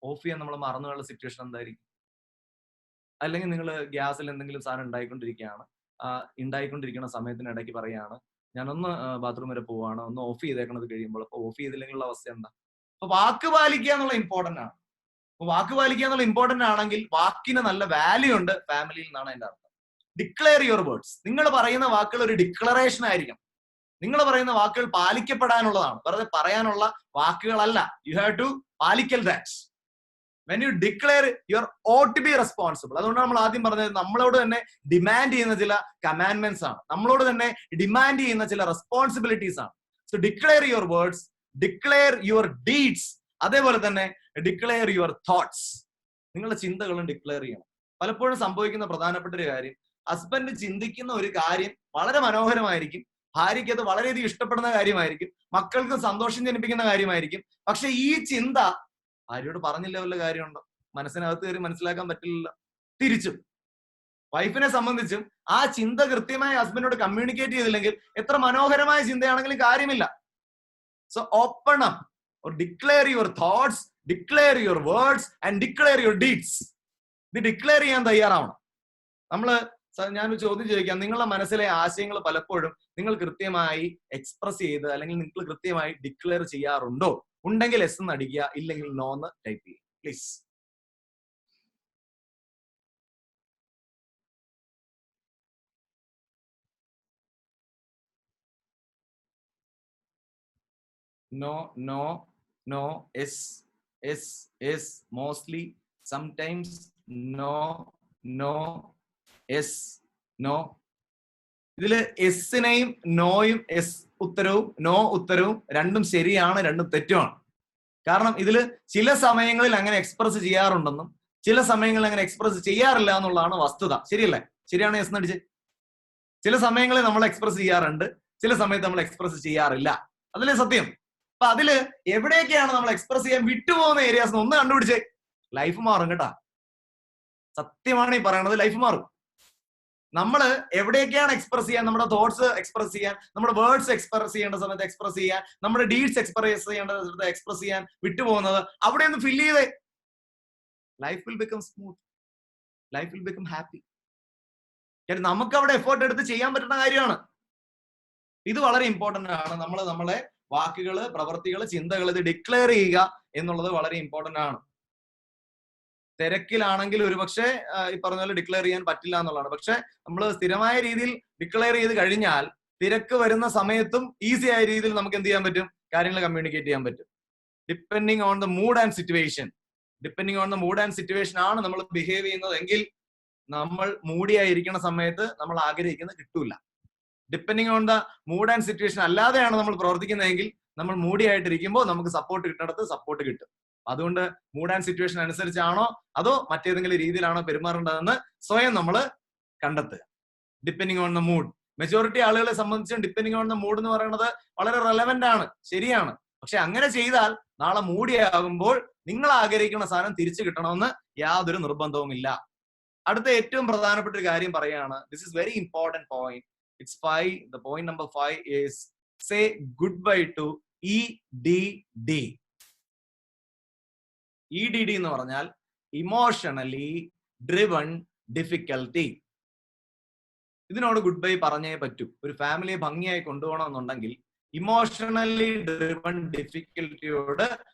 ഓഫ് ചെയ്യാൻ നമ്മൾ മറന്നുപോയുള്ള സിറ്റുവേഷൻ എന്തായിരിക്കും? അല്ലെങ്കിൽ നിങ്ങൾ ഗ്യാസിൽ എന്തെങ്കിലും സാധനം ഉണ്ടായിക്കൊണ്ടിരിക്കുന്ന സമയത്തിനിടയ്ക്ക് പറയാണ്, ഞാനൊന്ന് ബാത്റൂം വരെ പോവാണ്, ഒന്ന് ഓഫ് ചെയ്തേക്കണത് കഴിയുമ്പോൾ. അപ്പൊ ഓഫ് ചെയ്തില്ലെങ്കിലുള്ള അവസ്ഥ എന്താ? അപ്പൊ വാക്ക് പാലിക്കുക എന്നുള്ള ഇമ്പോർട്ടന്റ് ആണ്. അപ്പൊ വാക്ക് പാലിക്കുക എന്നുള്ള ഇമ്പോർട്ടന്റ് ആണെങ്കിൽ വാക്കിന് നല്ല വാല്യൂ ഉണ്ട് ഫാമിലിയിൽ നിന്നാണ് അതിന്റെ അർത്ഥം. Declare your words. നിങ്ങൾ പറയുന്ന വാക്കുകൾ ഒരു ഡിക്ലറേഷൻ ആയിരിക്കും. നിങ്ങൾ പറയുന്ന വാക്കുകൾ പാലിക്കപ്പെടാനുള്ളതാണ്, വെറുതെ പറയാനുള്ള വാക്കുകളല്ല. യു ഹാവ് ടു പാലിക്കൽ that. When you declare your ought to be responsible. അതുകൊണ്ട് നമ്മൾ ആദ്യം പറഞ്ഞത് നമ്മളോട് തന്നെ ഡിമാൻഡ് ചെയ്യുന്ന ചില കമാൻഡ്മെന്റ്സ് ആണ്, നമ്മളോട് തന്നെ ഡിമാൻഡ് ചെയ്യുന്ന ചില റെസ്പോൺസിബിലിറ്റീസ് ആണ്. So declare your words, declare your deeds, അതേപോലെ തന്നെ ഡിക്ലെയർ യുവർ തോട്ട്സ്. നിങ്ങളുടെ ചിന്തകളും ഡിക്ലെയർ ചെയ്യണം. പലപ്പോഴും സംഭവിക്കുന്ന പ്രധാനപ്പെട്ട ഒരു കാര്യം, ഹസ്ബൻഡ് ചിന്തിക്കുന്ന ഒരു കാര്യം വളരെ മനോഹരമായിരിക്കും, ഭാര്യയ്ക്ക് അത് വളരെയധികം ഇഷ്ടപ്പെടുന്ന കാര്യമായിരിക്കും, മക്കൾക്ക് സന്തോഷം ജനിപ്പിക്കുന്ന കാര്യമായിരിക്കും. പക്ഷെ ഈ ചിന്ത ഭാര്യയോട് പറഞ്ഞില്ല വല്ല കാര്യമുണ്ടോ? മനസ്സിനകത്ത് കയറി മനസ്സിലാക്കാൻ പറ്റില്ലല്ലോ. തിരിച്ചും വൈഫിനെ സംബന്ധിച്ചും ആ ചിന്ത കൃത്യമായി ഹസ്ബൻഡിനോട് കമ്മ്യൂണിക്കേറ്റ് ചെയ്തില്ലെങ്കിൽ എത്ര മനോഹരമായ ചിന്തയാണെങ്കിലും കാര്യമില്ല. So open up or declare your thoughts, declare your words and declare your deeds. ഇത് ഡിക്ലെയർ ചെയ്യാൻ തയ്യാറാവണം. ഞാനൊരു ചോദ്യം ചോദിക്കാം, നിങ്ങളുടെ മനസ്സിലെ ആശയങ്ങൾ പലപ്പോഴും നിങ്ങൾ കൃത്യമായി എക്സ്പ്രസ് ചെയ്ത് അല്ലെങ്കിൽ നിങ്ങൾ കൃത്യമായി ഡിക്ലെയർ ചെയ്യാറുണ്ടോ? ഉണ്ടെങ്കിൽ എസ് എന്ന് അടിക്കുക, ഇല്ലെങ്കിൽ നോ എന്ന് ടൈപ്പ് ചെയ്യുക please. No, no, no, yes, yes, yes, mostly, sometimes, no, no, yes, no. ഇതില് എസിനെയും നോയും എസ് ഉത്തരവും നോ ഉത്തരവും രണ്ടും ശരിയാണ്, രണ്ടും തെറ്റുമാണ്. കാരണം ഇതില് ചില സമയങ്ങളിൽ അങ്ങനെ എക്സ്പ്രസ് ചെയ്യാറുണ്ടെന്നും ചില സമയങ്ങളിൽ അങ്ങനെ എക്സ്പ്രസ് ചെയ്യാറില്ല എന്നുള്ളതാണ് വസ്തുത. ശരിയല്ലേ? ശരിയാണ് എസ് നടിച്ച്. ചില സമയങ്ങളിൽ നമ്മൾ എക്സ്പ്രസ് ചെയ്യാറുണ്ട്, ചില സമയത്ത് നമ്മൾ എക്സ്പ്രസ് ചെയ്യാറില്ല. അതിലെ സത്യം. അപ്പൊ അതില് എവിടെയൊക്കെയാണ് നമ്മൾ എക്സ്പ്രസ് ചെയ്യാൻ വിട്ടുപോകുന്ന ഏരിയാസ് ഒന്ന് കണ്ടുപിടിച്ചേ, ലൈഫ് മാറും കേട്ടാ. സത്യമാണ് ഈ പറയണത്, ലൈഫ് മാറും. നമ്മൾ എവിടെയൊക്കെയാണ് എക്സ്പ്രസ് ചെയ്യാൻ, നമ്മുടെ തോട്ട്സ് എക്സ്പ്രസ് ചെയ്യാൻ, നമ്മുടെ വേർഡ്സ് എക്സ്പ്രസ് ചെയ്യേണ്ട സമയത്ത് എക്സ്പ്രസ് ചെയ്യാൻ, നമ്മുടെ ഡീഡ്സ് എക്സ്പ്രസ് ചെയ്യേണ്ട സമയത്ത് എക്സ്പ്രസ് ചെയ്യാൻ വിട്ടുപോകുന്നത്, അവിടെ ഒന്ന് ഫില്ല് ചെയ്തേ. Life will become smooth, life will become happy. കാരണം നമുക്ക് അവിടെ എഫേർട്ട് എടുത്ത് ചെയ്യാൻ പറ്റുന്ന കാര്യമാണ്. ഇത് വളരെ ഇമ്പോർട്ടന്റ് ആണ്. നമ്മളെ വാക്കുകള്, പ്രവൃത്തികള്, ചിന്തകൾ ഇത് ഡിക്ലെയർ ചെയ്യുക എന്നുള്ളത് വളരെ ഇമ്പോർട്ടന്റ് ആണ്. തിരക്കിലാണെങ്കിൽ ഒരുപക്ഷെ ഈ പറഞ്ഞ പോലെ ഡിക്ലെയർ ചെയ്യാൻ പറ്റില്ല എന്നുള്ളതാണ്. പക്ഷെ നമ്മൾ സ്ഥിരമായ രീതിയിൽ ഡിക്ലെയർ ചെയ്ത് കഴിഞ്ഞാൽ തിരക്ക് വരുന്ന സമയത്തും ഈസി ആയ രീതിയിൽ നമുക്ക് എന്ത് ചെയ്യാൻ പറ്റും, കാര്യങ്ങൾ കമ്മ്യൂണിക്കേറ്റ് ചെയ്യാൻ പറ്റും. Depending on the mood and situation, depending on the mood and situation ആണ് നമ്മൾ ബിഹേവ് ചെയ്യുന്നതെങ്കിൽ നമ്മൾ മൂഡിയായിരിക്കുന്ന സമയത്ത് നമ്മൾ ആഗ്രഹിക്കുന്നത് കിട്ടൂല. Depending on the mood and situation അല്ലാതെയാണ് നമ്മൾ പ്രവർത്തിക്കുന്നതെങ്കിൽ നമ്മൾ മൂഡി ആയിട്ടിരിക്കുമ്പോൾ നമുക്ക് സപ്പോർട്ട് കിട്ടുന്നിടത്ത് സപ്പോർട്ട് കിട്ടും. അതുകൊണ്ട് മൂഡ് ആൻഡ് സിറ്റുവേഷൻ അനുസരിച്ചാണോ അതോ മറ്റേതെങ്കിലും രീതിയിലാണോ പെരുമാറേണ്ടതെന്ന് സ്വയം നമ്മൾ കണ്ടെത്തുക. Depending on the mood. Majority ആളുകളെ സംബന്ധിച്ചും ഡിപ്പെൻഡിങ് ഓൺ ദ മൂഡ് എന്ന് പറയുന്നത് വളരെ റെലവെന്റ് ആണ്, ശരിയാണ്. പക്ഷെ അങ്ങനെ ചെയ്താൽ നാളെ മൂഡിയാകുമ്പോൾ നിങ്ങൾ ആഗ്രഹിക്കുന്ന സാധനം തിരിച്ചു കിട്ടണമെന്ന് യാതൊരു നിർബന്ധവുമില്ല. അടുത്ത ഏറ്റവും പ്രധാനപ്പെട്ട ഒരു കാര്യം പറയാണ്, this is very important point. It's 5. The point number 5 is say goodbye to EDD. EDD എന്ന് പറഞ്ഞാൽ ഇമോഷണലി ഡ്രിവൺ ഡിഫിക്കൽട്ടി. ഇതിനോട് ഗുഡ് ബൈ പറഞ്ഞേ പറ്റൂ. ഒരു ഫാമിലിയെ ഭംഗിയായി കൊണ്ടുപോകണമെന്നുണ്ടെങ്കിൽ ഇമോഷണലി ഡ്രിവൺ ഡിഫിക്കൽട്ടിയോട്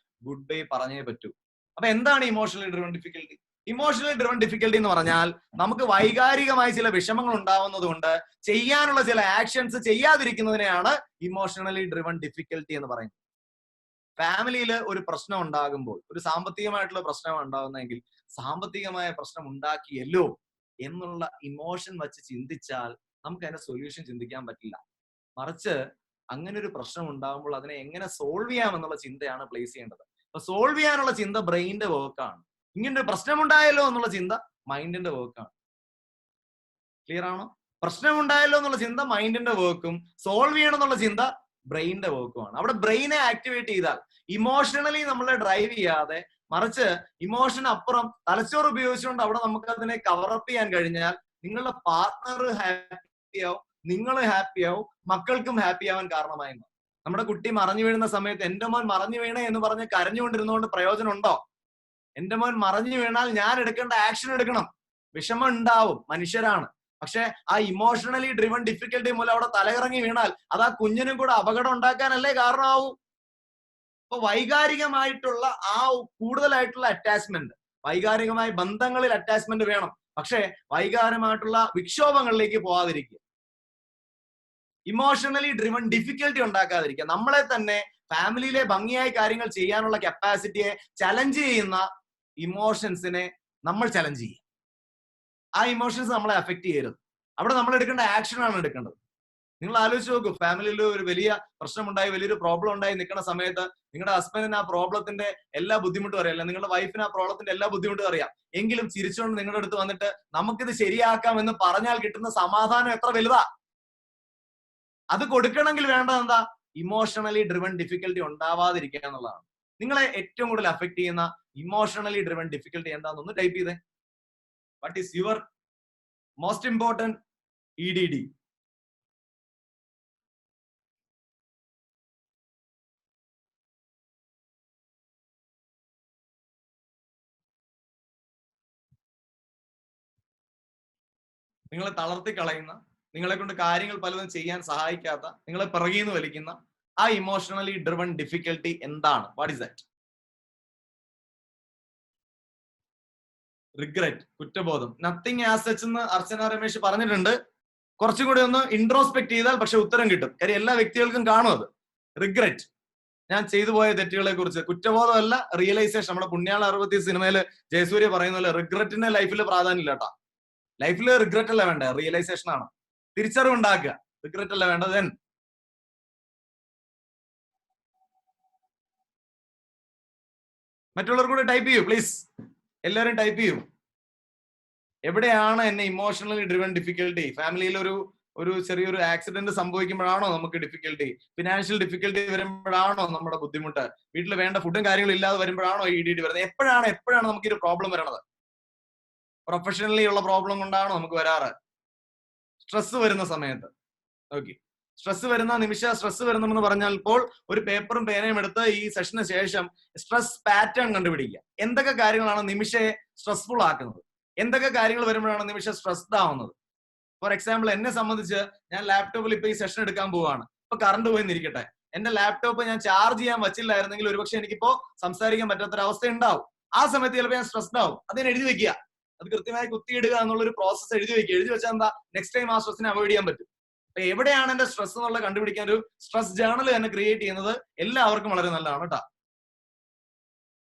ഗുഡ് ബൈ പറഞ്ഞേ പറ്റൂ. അപ്പൊ എന്താണ് emotionally driven difficulty? Emotionally driven difficulty എന്ന് പറഞ്ഞാൽ നമുക്ക് വൈകാരികമായി ചില വിഷമങ്ങൾ ഉണ്ടാവുന്നത് കൊണ്ട് ചെയ്യാനുള്ള ചില ആക്ഷൻസ് ചെയ്യാതിരിക്കുന്നതിനെയാണ് ഇമോഷണലി ഡ്രിവൺ ഡിഫിക്കൽട്ടി എന്ന് പറയുന്നത്. ഫാമിലിയിൽ ഒരു പ്രശ്നം ഉണ്ടാകുമ്പോൾ, ഒരു സാമ്പത്തികമായിട്ടുള്ള പ്രശ്നം ഉണ്ടാകുന്നെങ്കിൽ സാമ്പത്തികമായ പ്രശ്നം ഉണ്ടാക്കിയല്ലോ എന്നുള്ള ഇമോഷൻ വെച്ച് ചിന്തിച്ചാൽ നമുക്ക് അതിന്റെ സൊല്യൂഷൻ ചിന്തിക്കാൻ പറ്റില്ല. മറിച്ച് അങ്ങനെ ഒരു പ്രശ്നം ഉണ്ടാകുമ്പോൾ അതിനെ എങ്ങനെ സോൾവ് ചെയ്യാം എന്നുള്ള ചിന്തയാണ് പ്ലേസ് ചെയ്യേണ്ടത്. അപ്പൊ സോൾവ് ചെയ്യാനുള്ള ചിന്ത ബ്രെയിനിന്റെ വർക്കാണ്. ഇങ്ങനെ ഒരു പ്രശ്നമുണ്ടായല്ലോ എന്നുള്ള ചിന്ത മൈൻഡിന്റെ വർക്കാണ്. ക്ലിയർ ആണോ? പ്രശ്നമുണ്ടായല്ലോ എന്നുള്ള ചിന്ത മൈൻഡിന്റെ വർക്കും, സോൾവ് ചെയ്യണം എന്നുള്ള ചിന്ത ബ്രെയിനിന്റെ വർക്കുമാണ്. അവിടെ ബ്രെയിനെ ആക്ടിവേറ്റ് ചെയ്താൽ ഇമോഷണലി നമ്മളെ ഡ്രൈവ് ചെയ്യാതെ, മറിച്ച് ഇമോഷൻ അപ്പുറം തലച്ചോറ് ഉപയോഗിച്ചുകൊണ്ട് അവിടെ നമുക്ക് അതിനെ കവറപ്പ് ചെയ്യാൻ കഴിഞ്ഞാൽ നിങ്ങളുടെ പാർട്ട്ണർ ഹാപ്പി ആവും, നിങ്ങൾ ഹാപ്പി ആവും, മക്കൾക്കും ഹാപ്പി ആവാൻ കാരണമായി. നമ്മുടെ കുട്ടി മറിഞ്ഞു വീഴുന്ന സമയത്ത് എന്റെ മോൻ മറിഞ്ഞു വീണേ എന്ന് പറഞ്ഞ് കരഞ്ഞുകൊണ്ടിരുന്നതുകൊണ്ട് പ്രയോജനം ഉണ്ടോ? എന്റെ മോൻ മറിഞ്ഞു വീണാൽ ഞാൻ എടുക്കേണ്ട ആക്ഷൻ എടുക്കണം. വിഷമം ഉണ്ടാവും, മനുഷ്യരാണ്. പക്ഷെ ആ ഇമോഷണലി ഡ്രിവൺ ഡിഫിക്കൽട്ടി മൂലം അവിടെ തലയിറങ്ങി വീണാൽ അത് ആ കുഞ്ഞിനും കൂടെ അപകടം ഉണ്ടാക്കാനല്ലേ കാരണമാവും. അപ്പൊ വൈകാരികമായിട്ടുള്ള ആ കൂടുതലായിട്ടുള്ള അറ്റാച്ച്മെന്റ്, വൈകാരികമായ ബന്ധങ്ങളിൽ അറ്റാച്ച്മെന്റ് വേണം. പക്ഷെ വൈകാരികമായിട്ടുള്ള വിക്ഷോഭങ്ങളിലേക്ക് പോകാതിരിക്കുക, ഇമോഷണലി ഡ്രിവൺ ഡിഫിക്കൽട്ടി ഉണ്ടാക്കാതിരിക്കുക. നമ്മളെ തന്നെ ഫാമിലിയിലെ ഭംഗിയായ കാര്യങ്ങൾ ചെയ്യാനുള്ള കപ്പാസിറ്റിയെ ചലഞ്ച് ചെയ്യുന്ന ഇമോഷൻസിനെ നമ്മൾ ചലഞ്ച് ചെയ്യുക. ആ ഇമോഷൻസ് നമ്മളെ അഫക്ട് ചെയ്യരുത്. അവിടെ നമ്മൾ എടുക്കേണ്ട ആക്ഷൻ ആണ് എടുക്കേണ്ടത്. നിങ്ങൾ ആലോചിച്ച് നോക്കൂ, ഫാമിലിയിൽ ഒരു വലിയ പ്രശ്നമുണ്ടായി, വലിയൊരു പ്രോബ്ലം ഉണ്ടായി നിൽക്കുന്ന സമയത്ത് നിങ്ങളുടെ ഹസ്ബൻഡിന് ആ പ്രോബ്ലത്തിന്റെ എല്ലാ ബുദ്ധിമുട്ടും അറിയാം, നിങ്ങളുടെ വൈഫിന് ആ പ്രോബ്ലത്തിന്റെ എല്ലാ ബുദ്ധിമുട്ടും അറിയാം. എങ്കിലും ചിരിച്ചുകൊണ്ട് നിങ്ങളുടെ അടുത്ത് വന്നിട്ട് നമുക്കിത് ശരിയാക്കാം എന്ന് പറഞ്ഞാൽ കിട്ടുന്ന സമാധാനം എത്ര വലുതാ. അത് കൊടുക്കണമെങ്കിൽ വേണ്ടത് എന്താ? ഇമോഷണലി ഡ്രിവൺ ഡിഫിക്കൽട്ടി ഉണ്ടാവാതിരിക്കുക എന്നുള്ളതാണ്. നിങ്ങളെ ഏറ്റവും കൂടുതൽ അഫക്ട് ചെയ്യുന്ന ഇമോഷണലി ഡ്രിവൺ ഡിഫിക്കൽട്ടി എന്താണെന്നൊന്ന് ടൈപ്പ് ചെയ്തേ. What is your most important EDD? നിങ്ങളെ തളർത്തി കളയുന്ന, നിങ്ങളെ കൊണ്ട് കാര്യങ്ങൾ പലതും ചെയ്യാൻ സഹായിക്കാത്ത, നിങ്ങളെ പിറകിൽ നിന്ന് വലിക്കുന്ന ആ ഇമോഷണലി ഡ്രിവൺ ഡിഫിക്കൽട്ടി എന്താണ്? What is that? റിഗ്രറ്റ്, കുറ്റബോധം. നത്തിങ് ആസ് സച്ച് എന്ന് അർച്ചന രമേശ് പറഞ്ഞിട്ടുണ്ട്. കുറച്ചും കൂടി ഒന്ന് ഇൻട്രോസ്പെക്ട് ചെയ്താൽ പക്ഷെ ഉത്തരം കിട്ടും. കാര്യം എല്ലാ വ്യക്തികൾക്കും കാണും അത്. റിഗ്രറ്റ്, ഞാൻ ചെയ്തു പോയ തെറ്റുകളെ കുറിച്ച്. കുറ്റബോധമല്ല, റിയലൈസേഷൻ. നമ്മുടെ പുണ്യാള 60 സിനിമയിൽ ജയസൂര്യ പറയുന്ന പോലെ റിഗ്രറ്റിന്റെ ലൈഫിൽ പ്രാധാന്യം ഇല്ല കേട്ടോ. ലൈഫിൽ റിഗ്രറ്റ് അല്ല വേണ്ടത്, റിയലൈസേഷൻ ആണ്. തിരിച്ചറിവ് ഉണ്ടാക്കുക, റിഗ്രറ്റ് അല്ല വേണ്ടത്. ദെൻ മറ്റുള്ളവർ കൂടെ ടൈപ്പ് ചെയ്യൂ പ്ലീസ്. എല്ലാവരും ടൈപ്പ് ചെയ്യൂ. എവിടെയാണ് എന്നെ ഇമോഷണലി ഡ്രിവൺ ഡിഫിക്കൽട്ടി? ഫാമിലിയിൽ ഒരു ചെറിയൊരു ആക്സിഡന്റ് സംഭവിക്കുമ്പോഴാണോ നമുക്ക് ഡിഫിക്കൽട്ടി? ഫിനാൻഷ്യൽ ഡിഫിക്കൽട്ടി വരുമ്പോഴാണോ നമ്മുടെ ബുദ്ധിമുട്ട്? വീട്ടിൽ വേണ്ട ഫുഡും കാര്യങ്ങളും ഇല്ലാതെ വരുമ്പോഴാണോ EDD വരുന്നത്? എപ്പോഴാണ് നമുക്ക് ഒരു പ്രോബ്ലം വരണത്? പ്രൊഫഷണലി ഉള്ള പ്രോബ്ലം കൊണ്ടാണോ നമുക്ക് വരാറ്? സ്ട്രെസ് വരുന്ന സമയത്ത്. ഓക്കെ, സ്ട്രെസ് വരുന്ന നിമിഷം, സ്ട്രെസ് വരുന്നെന്ന് പറഞ്ഞാൽ ഇപ്പോൾ ഒരു പേപ്പറും പേനയും എടുത്ത് ഈ സെഷന് ശേഷം സ്ട്രെസ് പാറ്റേൺ കണ്ടുപിടിക്കുക. എന്തൊക്കെ കാര്യങ്ങളാണ് നിമിഷയെ സ്ട്രെസ്ഫുൾ ആക്കുന്നത്? എന്തൊക്കെ കാര്യങ്ങൾ വരുമ്പോഴാണ് നിമിഷം സ്ട്രെസ്ഡ് ആവുന്നത്? ഫോർ എക്സാമ്പിൾ, എന്നെ സംബന്ധിച്ച് ഞാൻ ലാപ്ടോപ്പിൽ ഇപ്പൊ ഈ സെഷൻ എടുക്കാൻ പോവാണ്. ഇപ്പൊ കറണ്ട് പോയി നിരിക്കട്ടെ, എന്റെ ലാപ്ടോപ്പ് ഞാൻ ചാർജ് ചെയ്യാൻ വച്ചില്ലായിരുന്നെങ്കിൽ ഒരുപക്ഷെ എനിക്കിപ്പോ സംസാരിക്കാൻ പറ്റാത്തൊരവസ്ഥ ഉണ്ടാവും. ആ സമയത്ത് ചിലപ്പോൾ ഞാൻ സ്ട്രെസ്ഡ് ആവും. അതിന് എഴുതി വെക്കുക, അത് കൃത്യമായി കുത്തിയിടുക എന്നുള്ളൊരു പ്രോസസ്സ് എഴുതി വെക്കുക. എഴുതി വെച്ചാൽ എന്താ, നെക്സ്റ്റ് ടൈം ആ സ്ട്രെസ്സിനെ അവോയ്ഡ് ചെയ്യാൻ പറ്റും. അപ്പൊ എവിടെയാണ് എന്റെ സ്ട്രെസ് എന്നുള്ളത് കണ്ടുപിടിക്കാൻ ഒരു സ്ട്രെസ് ജേർണൽ തന്നെ ക്രിയേറ്റ് ചെയ്യുന്നത് എല്ലാവർക്കും വളരെ നല്ലതാണ് കേട്ടോ.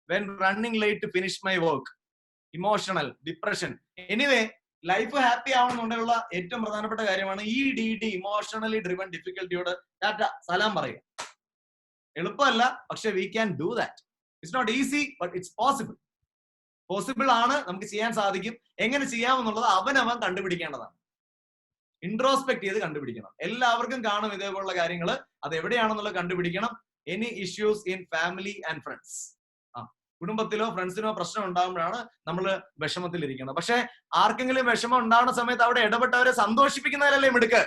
When running late to finish my work, emotional depression. Anyway, life happy ആവണമെന്നുള്ള ഏറ്റവും പ്രധാനപ്പെട്ട കാര്യമാണ് EDD, ഇമോഷണലി ഡ്രിവൺ ഡിഫിക്കൽട്ടിയോട് ടാറ്റ സലാം പറയുക. എളുപ്പമല്ല, പക്ഷെ we can do that. It's not easy, but it's possible. Possible ആണ്, നമുക്ക് ചെയ്യാൻ സാധിക്കും. എങ്ങനെ ചെയ്യാമെന്നുള്ളത് അവനവൻ കണ്ടുപിടിക്കേണ്ടതാണ്. ഇൻട്രോസ്പെക്ട് ചെയ്ത് കണ്ടുപിടിക്കണം. എല്ലാവർക്കും കാണും ഇതേപോലുള്ള കാര്യങ്ങൾ. അത് എവിടെയാണെന്നുള്ളത് കണ്ടുപിടിക്കണം. Any issues in family and friends, കുടുംബത്തിലോ ഫ്രണ്ട്സിനോ പ്രശ്നം ഉണ്ടാകുമ്പോഴാണ് നമ്മൾ വിഷമത്തിലിരിക്കുന്നത്. പക്ഷെ ആർക്കെങ്കിലും വിഷമം ഉണ്ടാകുന്ന സമയത്ത് അവിടെ ഇടപെട്ടവരെ സന്തോഷിപ്പിക്കുന്നതിലല്ലേ മിടുക്ക്.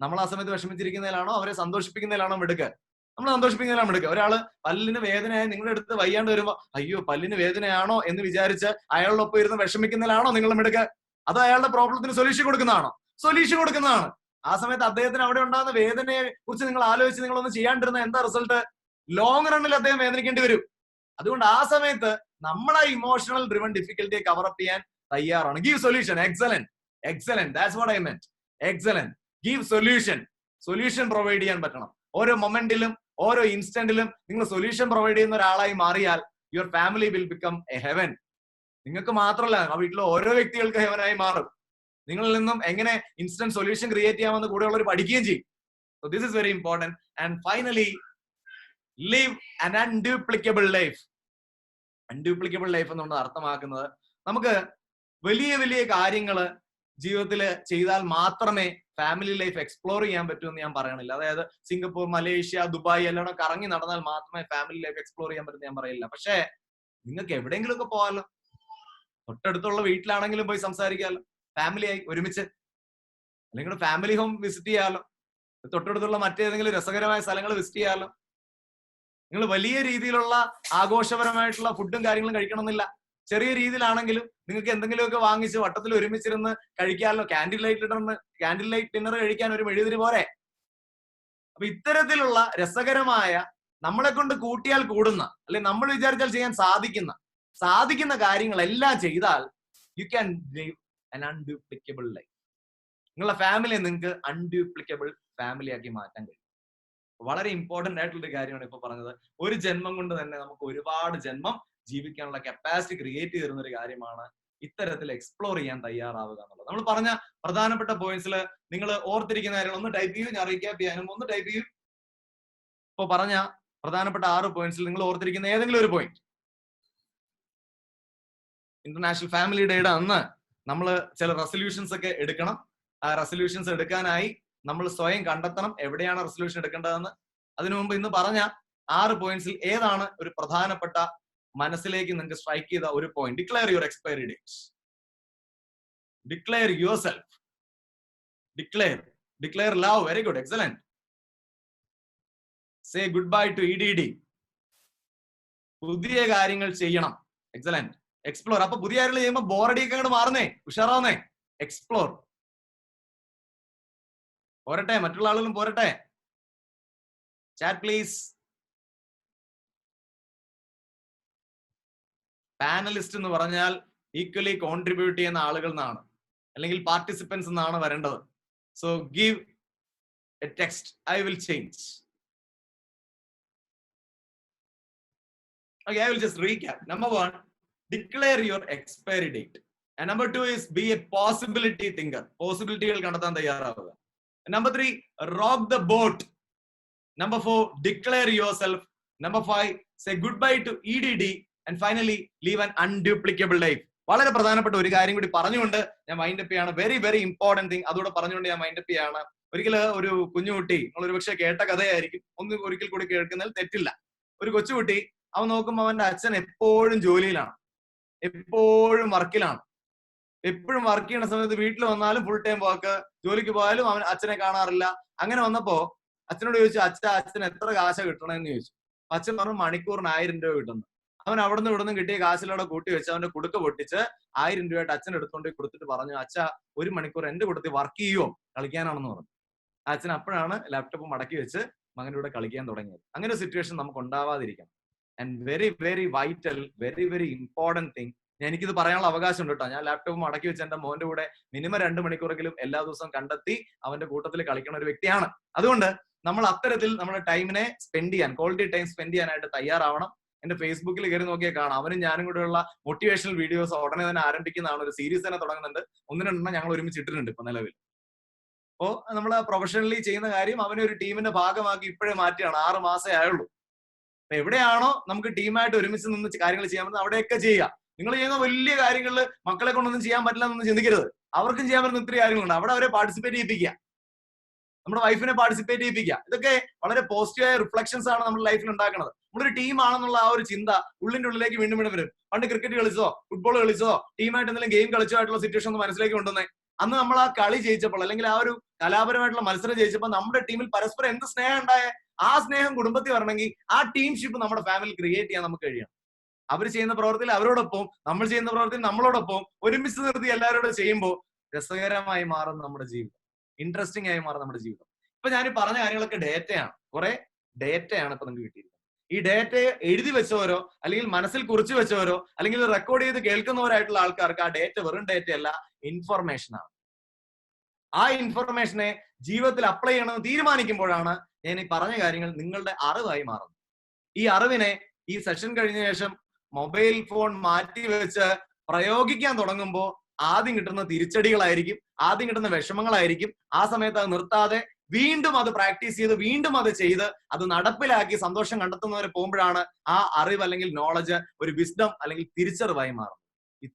നമ്മൾ ആ സമയത്ത് വിഷമിച്ചിരിക്കുന്നതിലാണോ അവരെ സന്തോഷിപ്പിക്കുന്നതിലാണോ മിടുക്ക്? നമ്മൾ സന്തോഷിപ്പിക്കുന്നതിലാണ് എടുക്കുക. ഒരാള് പല്ലിന് വേദനയായി നിങ്ങളുടെ അടുത്ത് വയ്യാണ്ട് വരുമ്പോ അയ്യോ പല്ലിന് വേദനയാണോ എന്ന് വിചാരിച്ച് അയാളോടൊപ്പം ഇരുന്ന് വിഷമിക്കുന്നതിലാണോ നിങ്ങളുടെ എടുക്കുക? അത് അയാളുടെ പ്രോബ്ലത്തിന് സൊല്യൂഷൻ കൊടുക്കുന്നതാണോ? സൊല്യൂഷൻ കൊടുക്കുന്നതാണ്. ആ സമയത്ത് അദ്ദേഹത്തിന് അവിടെ ഉണ്ടാകുന്ന വേദനയെ കുറിച്ച് നിങ്ങൾ ആലോചിച്ച് നിങ്ങളൊന്നും ചെയ്യാണ്ടിരുന്ന എന്താ റിസൾട്ട്? ലോങ് റണ്ണിൽ അദ്ദേഹം വേദനിക്കേണ്ടി വരും. അതുകൊണ്ട് ആ സമയത്ത് നമ്മളെ ഇമോഷണൽ ഡ്രിവൺ ഡിഫിക്കൽറ്റിയെ കവറപ്പ് ചെയ്യാൻ തയ്യാറാണ്. Give solution. Excellent, excellent, that's what I meant. Excellent. Give solution. Solution provide ചെയ്യാൻ പറ്റണം. ഓരോ മൊമെന്റിലും ഓരോ ഇൻസ്റ്റന്റിലും നിങ്ങൾ സൊല്യൂഷൻ പ്രൊവൈഡ് ചെയ്യുന്ന ഒരാളായി മാറിയാൽ your family will become A heaven. നിങ്ങൾക്ക് മാത്രമല്ല ആ വീട്ടിലെ ഓരോ വ്യക്തികൾക്ക് ഹെവനായി മാറും. നിങ്ങളിൽ നിന്നും എങ്ങനെ ഇൻസ്റ്റന്റ് സൊല്യൂഷൻ ക്രിയേറ്റ് ചെയ്യാമെന്ന് കൂടെയുള്ളവർ പഠിക്കുകയും ചെയ്യും. So this is very important. And finally live an unduplicable life. Unduplicable life എന്നുകൊണ്ട് അർത്ഥമാക്കുന്നത് നമുക്ക് വലിയ വലിയ കാര്യങ്ങൾ ജീവിതത്തിൽ ചെയ്താൽ മാത്രമേ ഫാമിലി ലൈഫ് എക്സ്പ്ലോർ ചെയ്യാൻ പറ്റൂ എന്ന് ഞാൻ പറയണില്ല. അതായത് സിംഗപ്പൂർ, മലേഷ്യ, ദുബായ് എല്ലാം കറങ്ങി നടന്നാൽ മാത്രമേ ഫാമിലി ലൈഫ് എക്സ്പ്ലോർ ചെയ്യാൻ പറ്റും ഞാൻ പറയില്ല. പക്ഷേ നിങ്ങൾക്ക് എവിടെയെങ്കിലും ഒക്കെ പോകാമല്ലോ. തൊട്ടടുത്തുള്ള വീട്ടിലാണെങ്കിലും പോയി സംസാരിക്കാമല്ലോ, ഫാമിലിയായി ഒരുമിച്ച്. അല്ലെങ്കിൽ ഫാമിലി ഹോം വിസിറ്റ് ചെയ്യാമല്ലോ. തൊട്ടടുത്തുള്ള മറ്റേതെങ്കിലും രസകരമായ സ്ഥലങ്ങൾ വിസിറ്റ് ചെയ്യാമല്ലോ. നിങ്ങൾ വലിയ രീതിയിലുള്ള ആഘോഷപരമായിട്ടുള്ള ഫുഡും കാര്യങ്ങളും കഴിക്കണമെന്നില്ല. ചെറിയ രീതിയിലാണെങ്കിലും നിങ്ങൾക്ക് എന്തെങ്കിലുമൊക്കെ വാങ്ങിച്ച് വട്ടത്തിൽ ഒരുമിച്ചിരുന്ന് കഴിക്കാമല്ലോ. ക്യാൻഡിൽ ലൈറ്റ് ഡിന്നർ കഴിക്കാൻ ഒരു മെഴുകുതിരി പോരെ. അപ്പൊ ഇത്തരത്തിലുള്ള രസകരമായ, നമ്മളെ കൊണ്ട് കൂട്ടിയാൽ കൂടുന്ന, അല്ലെങ്കിൽ നമ്മൾ വിചാരിച്ചാൽ ചെയ്യാൻ സാധിക്കുന്ന കാര്യങ്ങളെല്ലാം ചെയ്താൽ you can live an unduplicable life. നിങ്ങളുടെ ഫാമിലിയെ നിങ്ങൾക്ക് അൺഡ്യൂപ്ലിക്കബിൾ ഫാമിലിയാക്കി മാറ്റാൻ കഴിയും. വളരെ ഇമ്പോർട്ടന്റ് ആയിട്ടുള്ള കാര്യമാണ് ഇപ്പൊ പറഞ്ഞത്. ഒരു ജന്മം കൊണ്ട് തന്നെ നമുക്ക് ഒരുപാട് ജന്മം ജീവിക്കാനുള്ള കപ്പാസിറ്റി ക്രിയേറ്റ് ചെയ്തിരുന്ന ഒരു കാര്യമാണ് ഇത്തരത്തിൽ എക്സ്പ്ലോർ ചെയ്യാൻ തയ്യാറാവുക എന്നുള്ളത്. നമ്മൾ പറഞ്ഞ പ്രധാനപ്പെട്ട പോയിന്റ്സിൽ നിങ്ങൾ ഓർത്തിരിക്കുന്ന കാര്യങ്ങൾ ഒന്ന് ടൈപ്പ് ചെയ്യൂ, ഞാൻ റീക്യാപ്പ് ചെയ്യാനും ഒന്ന് ടൈപ്പ് ചെയ്യൂ. ഇപ്പൊ പറഞ്ഞ പ്രധാനപ്പെട്ട 6 പോയിന്റ്സിൽ നിങ്ങൾ ഓർത്തിരിക്കുന്ന ഏതെങ്കിലും ഒരു പോയിന്റ്. ഇന്റർനാഷണൽ ഫാമിലി ഡേയുടെ അന്ന് നമ്മൾ ചില റെസൊല്യൂഷൻസ് ഒക്കെ എടുക്കണം. ആ റെസൊല്യൂഷൻസ് എടുക്കാനായി നമ്മൾ സ്വയം കണ്ടെത്തണം എവിടെയാണ് റെസൊല്യൂഷൻ എടുക്കേണ്ടതെന്ന്. അതിനു മുമ്പ് ഇന്ന് പറഞ്ഞ 6 പോയിന്റ്സിൽ ഏതാണ് ഒരു പ്രധാനപ്പെട്ട മനസ്സിലേക്ക് നിങ്ങൾക്ക് സ്ട്രൈക്ക് ചെയ്ത ഒരു point? Declare your expiry date. Declare yourself. Declare love. Very good, excellent. Say goodbye to EDD. പുതിയ കാര്യങ്ങൾ ചെയ്യണം. എക്സലന്റ്. എക്സ്പ്ലോർ. അപ്പൊ പുതിയ കാര്യങ്ങൾ ചെയ്യുമ്പോൾ ബോറടിയൊക്കെ അങ്ങോട്ട് മാറുന്നേ, ഉഷാറാവുന്നേ. എക്സ്പ്ലോർ. പോരട്ടെ, മറ്റുള്ള ആളുകളും പോരട്ടെ. Chat please. പാനലിസ്റ്റ് എന്ന് പറഞ്ഞാൽ ഈക്വലി കോൺട്രിബ്യൂട്ട് ചെയ്യുന്ന ആളുകൾ എന്നാണ്, അല്ലെങ്കിൽ പാർട്ടിസിപ്പൻസ് എന്നാണ് വരേണ്ടത്. So give A text. I will change. Okay, I will just recap. Number 1, declare your expiry date. And number 2 is be a possibility thinker. പോസിബിലിറ്റികൾ കണ്ടെത്താൻ തയ്യാറാവുക. Number 3, rock the boat. Number 4, declare yourself. Number 5, say goodbye to EDD. And finally, live an unduplicable life. വളരെ പ്രധാനപ്പെട്ട ഒരു കാര്യം കൂടി പറഞ്ഞുകൊണ്ട് ഞാൻ mind up ചെയ്യാണ്. Very very important thing. അതുകൂടെ പറഞ്ഞുകൊണ്ട് ഞാൻ മൈൻഡ് അപ്പ് ചെയ്യാണ്. ഒരിക്കൽ ഒരു കുഞ്ഞുകുട്ടി, നിങ്ങൾ ഒരു പക്ഷേ കേട്ട കഥയായിരിക്കും, ഒരിക്കൽ കൂടി കേൾക്കുന്നതിൽ തെറ്റില്ല. ഒരു കൊച്ചുകുട്ടി, അവൻ നോക്കുമ്പോൾ അവന്റെ അച്ഛൻ എപ്പോഴും ജോലിയിലാണ്, എപ്പോഴും വർക്കിലാണ്. എപ്പോഴും വർക്ക് ചെയ്യുന്ന സമയത്ത് വീട്ടിൽ വന്നാലും ഫുൾ ടൈം വർക്ക്, ജോലിക്ക് പോയാലും അവൻ അച്ഛനെ കാണാറില്ല. അങ്ങനെ വന്നപ്പോ അച്ഛനോട് ചോദിച്ചു, അച്ഛൻ എത്ര കാശ കിട്ടണമെന്ന് ചോദിച്ചു. അച്ഛൻ പറഞ്ഞു മണിക്കൂറിന് 1000 രൂപ കിട്ടുന്നു. അവൻ അവിടുന്ന് ഇവിടുന്ന് കിട്ടിയ കാശിലൂടെ കൂട്ടി വെച്ച് അവന്റെ കുടുക്ക പൊട്ടിച്ച് 1000 രൂപയായിട്ട് അച്ഛൻ എടുത്തുകൊണ്ട് കൊടുത്തിട്ട് പറഞ്ഞു, അച്ഛ 1 മണിക്കൂർ എന്റെ കൂട്ടത്തിൽ വർക്ക് ചെയ്യുമോ, കളിക്കാനാണെന്ന് പറഞ്ഞു. അച്ഛൻ അപ്പോഴാണ് ലാപ്ടോപ്പ് മടക്കി വെച്ച് മകന്റെ കൂടെ കളിക്കാൻ തുടങ്ങിയത്. അങ്ങനെ ഒരു സിറ്റുവേഷൻ നമുക്ക് ഉണ്ടാവാതിരിക്കണം. And very very vital, very very important thing. എനിക്കിത് പറയാനുള്ള അവകാശം ഉണ്ട് കേട്ടോ. ഞാൻ ലാപ്ടോപ്പ് മടക്കി വെച്ച് എന്റെ മോന്റെ കൂടെ മിനിമം 2 മണിക്കൂറെങ്കിലും എല്ലാ ദിവസവും കണ്ടെത്തി അവന്റെ കൂട്ടത്തിൽ കളിക്കുന്ന ഒരു വ്യക്തിയാണ്. അതുകൊണ്ട് നമ്മൾ അത്തരത്തിൽ നമ്മുടെ ടൈമിനെ സ്പെൻഡ് ചെയ്യാൻ, ക്വാളിറ്റി ടൈം സ്പെൻഡ് ചെയ്യാനായിട്ട് തയ്യാറാവണം. എന്റെ ഫേസ്ബുക്കിൽ കയറി നോക്കിയാൽ കാണാം, അവനും ഞാനും കൂടെയുള്ള മോട്ടിവേഷണൽ വീഡിയോസ് ഉടനെ തന്നെ ആരംഭിക്കുന്നതാണ്. ഒരു സീരീസ് തന്നെ തുടങ്ങുന്നുണ്ട്. 1-2 ഞങ്ങൾ ഒരുമിച്ച് ഇട്ടിട്ടുണ്ട് ഇപ്പൊ നിലവിൽ. അപ്പോ നമ്മൾ പ്രൊഫഷണലി ചെയ്യുന്ന കാര്യം അവനെ ഒരു ടീമിന്റെ ഭാഗമാക്കി ഇപ്പോഴേ മാറ്റിയാണ്. 6 മാസേ ആയുള്ളൂ. അപ്പൊ എവിടെയാണോ നമുക്ക് ടീമായിട്ട് ഒരുമിച്ച് നിന്ന് കാര്യങ്ങൾ ചെയ്യാൻ പറ്റുന്നത് അവിടെയൊക്കെ ചെയ്യുക. നിങ്ങൾ ചെയ്യുന്ന വലിയ കാര്യങ്ങളിൽ മക്കളെ കൊണ്ടൊന്നും ചെയ്യാൻ പറ്റില്ല എന്നൊന്നും ചിന്തിക്കരുത്. അവർക്കും ചെയ്യാൻ പറ്റുന്ന ഒത്തിരി കാര്യങ്ങളുണ്ട്. അവിടെ അവരെ പാർട്ടിസിപ്പേറ്റ് ചെയ്യിപ്പിക്കുക, നമ്മുടെ വൈഫിനെ പാർട്ടിസിപ്പേറ്റ് ചെയ്യിപ്പിക്കുക. ഇതൊക്കെ വളരെ പോസിറ്റീവായ റിഫ്ലക്ഷൻസ് ആണ് നമ്മുടെ ലൈഫിൽ ഉണ്ടാക്കുന്നത്. നമ്മളൊരു ടീം ആണെന്നുള്ള ആ ഒരു ചിന്ത ഉള്ളിന്റെ ഉള്ളിലേക്ക് വീണ്ടും വീണ്ടും വരും. പണ്ട് ക്രിക്കറ്റ് കളിച്ചോ, ഫുട്ബോൾ കളിച്ചോ, ടീമായിട്ട് എന്തെങ്കിലും ഗെയിം കളിച്ചോ ആയിട്ടുള്ള സിറ്റുവേഷൻ ഒന്ന് മനസ്സിലേക്ക് കൊണ്ടുവന്നേ. അന്ന് നമ്മൾ ആ കളി ജയിച്ചപ്പോൾ, അല്ലെങ്കിൽ ആ ഒരു കലാപരമായിട്ടുള്ള മത്സരം ജയിച്ചപ്പോൾ നമ്മുടെ ടീമിൽ പരസ്പരം എന്ത് സ്നേഹം ഉണ്ടായേ. ആ സ്നേഹം കുടുംബത്തിൽ വരണമെങ്കിൽ ആ ടീംഷിപ്പ് നമ്മുടെ ഫാമിലി ക്രിയേറ്റ് ചെയ്യാൻ നമുക്ക് കഴിയണം. അവർ ചെയ്യുന്ന പ്രവർത്തിയിൽ അവരോടൊപ്പം, നമ്മൾ ചെയ്യുന്ന പ്രവർത്തിയിൽ നമ്മളോടൊപ്പം ഒരുമിച്ച് നിർത്തി എല്ലാവരോടും ചെയ്യുമ്പോൾ രസകരമായി മാറും നമ്മുടെ ജീവിതം, ഇൻട്രസ്റ്റിംഗ് ആയി മാറും നമ്മുടെ ജീവിതം. ഇപ്പൊ ഞാൻ പറഞ്ഞ കാര്യങ്ങളൊക്കെ ഡേറ്റയാണ്, കുറെ ഡേറ്റയാണ് ഇപ്പൊ നിങ്ങൾക്ക് കിട്ടിയിരിക്കുന്നത്. ഈ ഡേറ്റയെ എഴുതി വെച്ചവരോ അല്ലെങ്കിൽ മനസ്സിൽ കുറിച്ച് വെച്ചവരോ അല്ലെങ്കിൽ റെക്കോർഡ് ചെയ്ത് കേൾക്കുന്നവരായിട്ടുള്ള ആൾക്കാർക്ക് ആ ഡേറ്റ വെറും ഡേറ്റ അല്ല, ഇൻഫർമേഷനാണ്. ആ ഇൻഫർമേഷനെ ജീവിതത്തിൽ അപ്ലൈ ചെയ്യണമെന്ന് തീരുമാനിക്കുമ്പോഴാണ് ഞാൻ ഈ പറഞ്ഞ കാര്യങ്ങൾ നിങ്ങളുടെ അറിവായി മാറുന്നത്. ഈ അറിവിനെ ഈ സെഷൻ കഴിഞ്ഞ ശേഷം മൊബൈൽ ഫോൺ മാറ്റി വെച്ച് പ്രയോഗിക്കാൻ തുടങ്ങുമ്പോൾ ആദ്യം കിട്ടുന്ന തിരിച്ചടികളായിരിക്കും, ആദ്യം കിട്ടുന്ന വിഷമങ്ങളായിരിക്കും. ആ സമയത്ത് അത് നിർത്താതെ വീണ്ടും അത് പ്രാക്ടീസ് ചെയ്ത് വീണ്ടും അത് ചെയ്ത് അത് നടപ്പിലാക്കി സന്തോഷം കണ്ടെത്തുന്നവരെ പോകുമ്പോഴാണ് ആ അറിവ് അല്ലെങ്കിൽ നോളജ് ഒരു വിസ്ഡം അല്ലെങ്കിൽ തിരിച്ചറിവായി മാറും. ഈ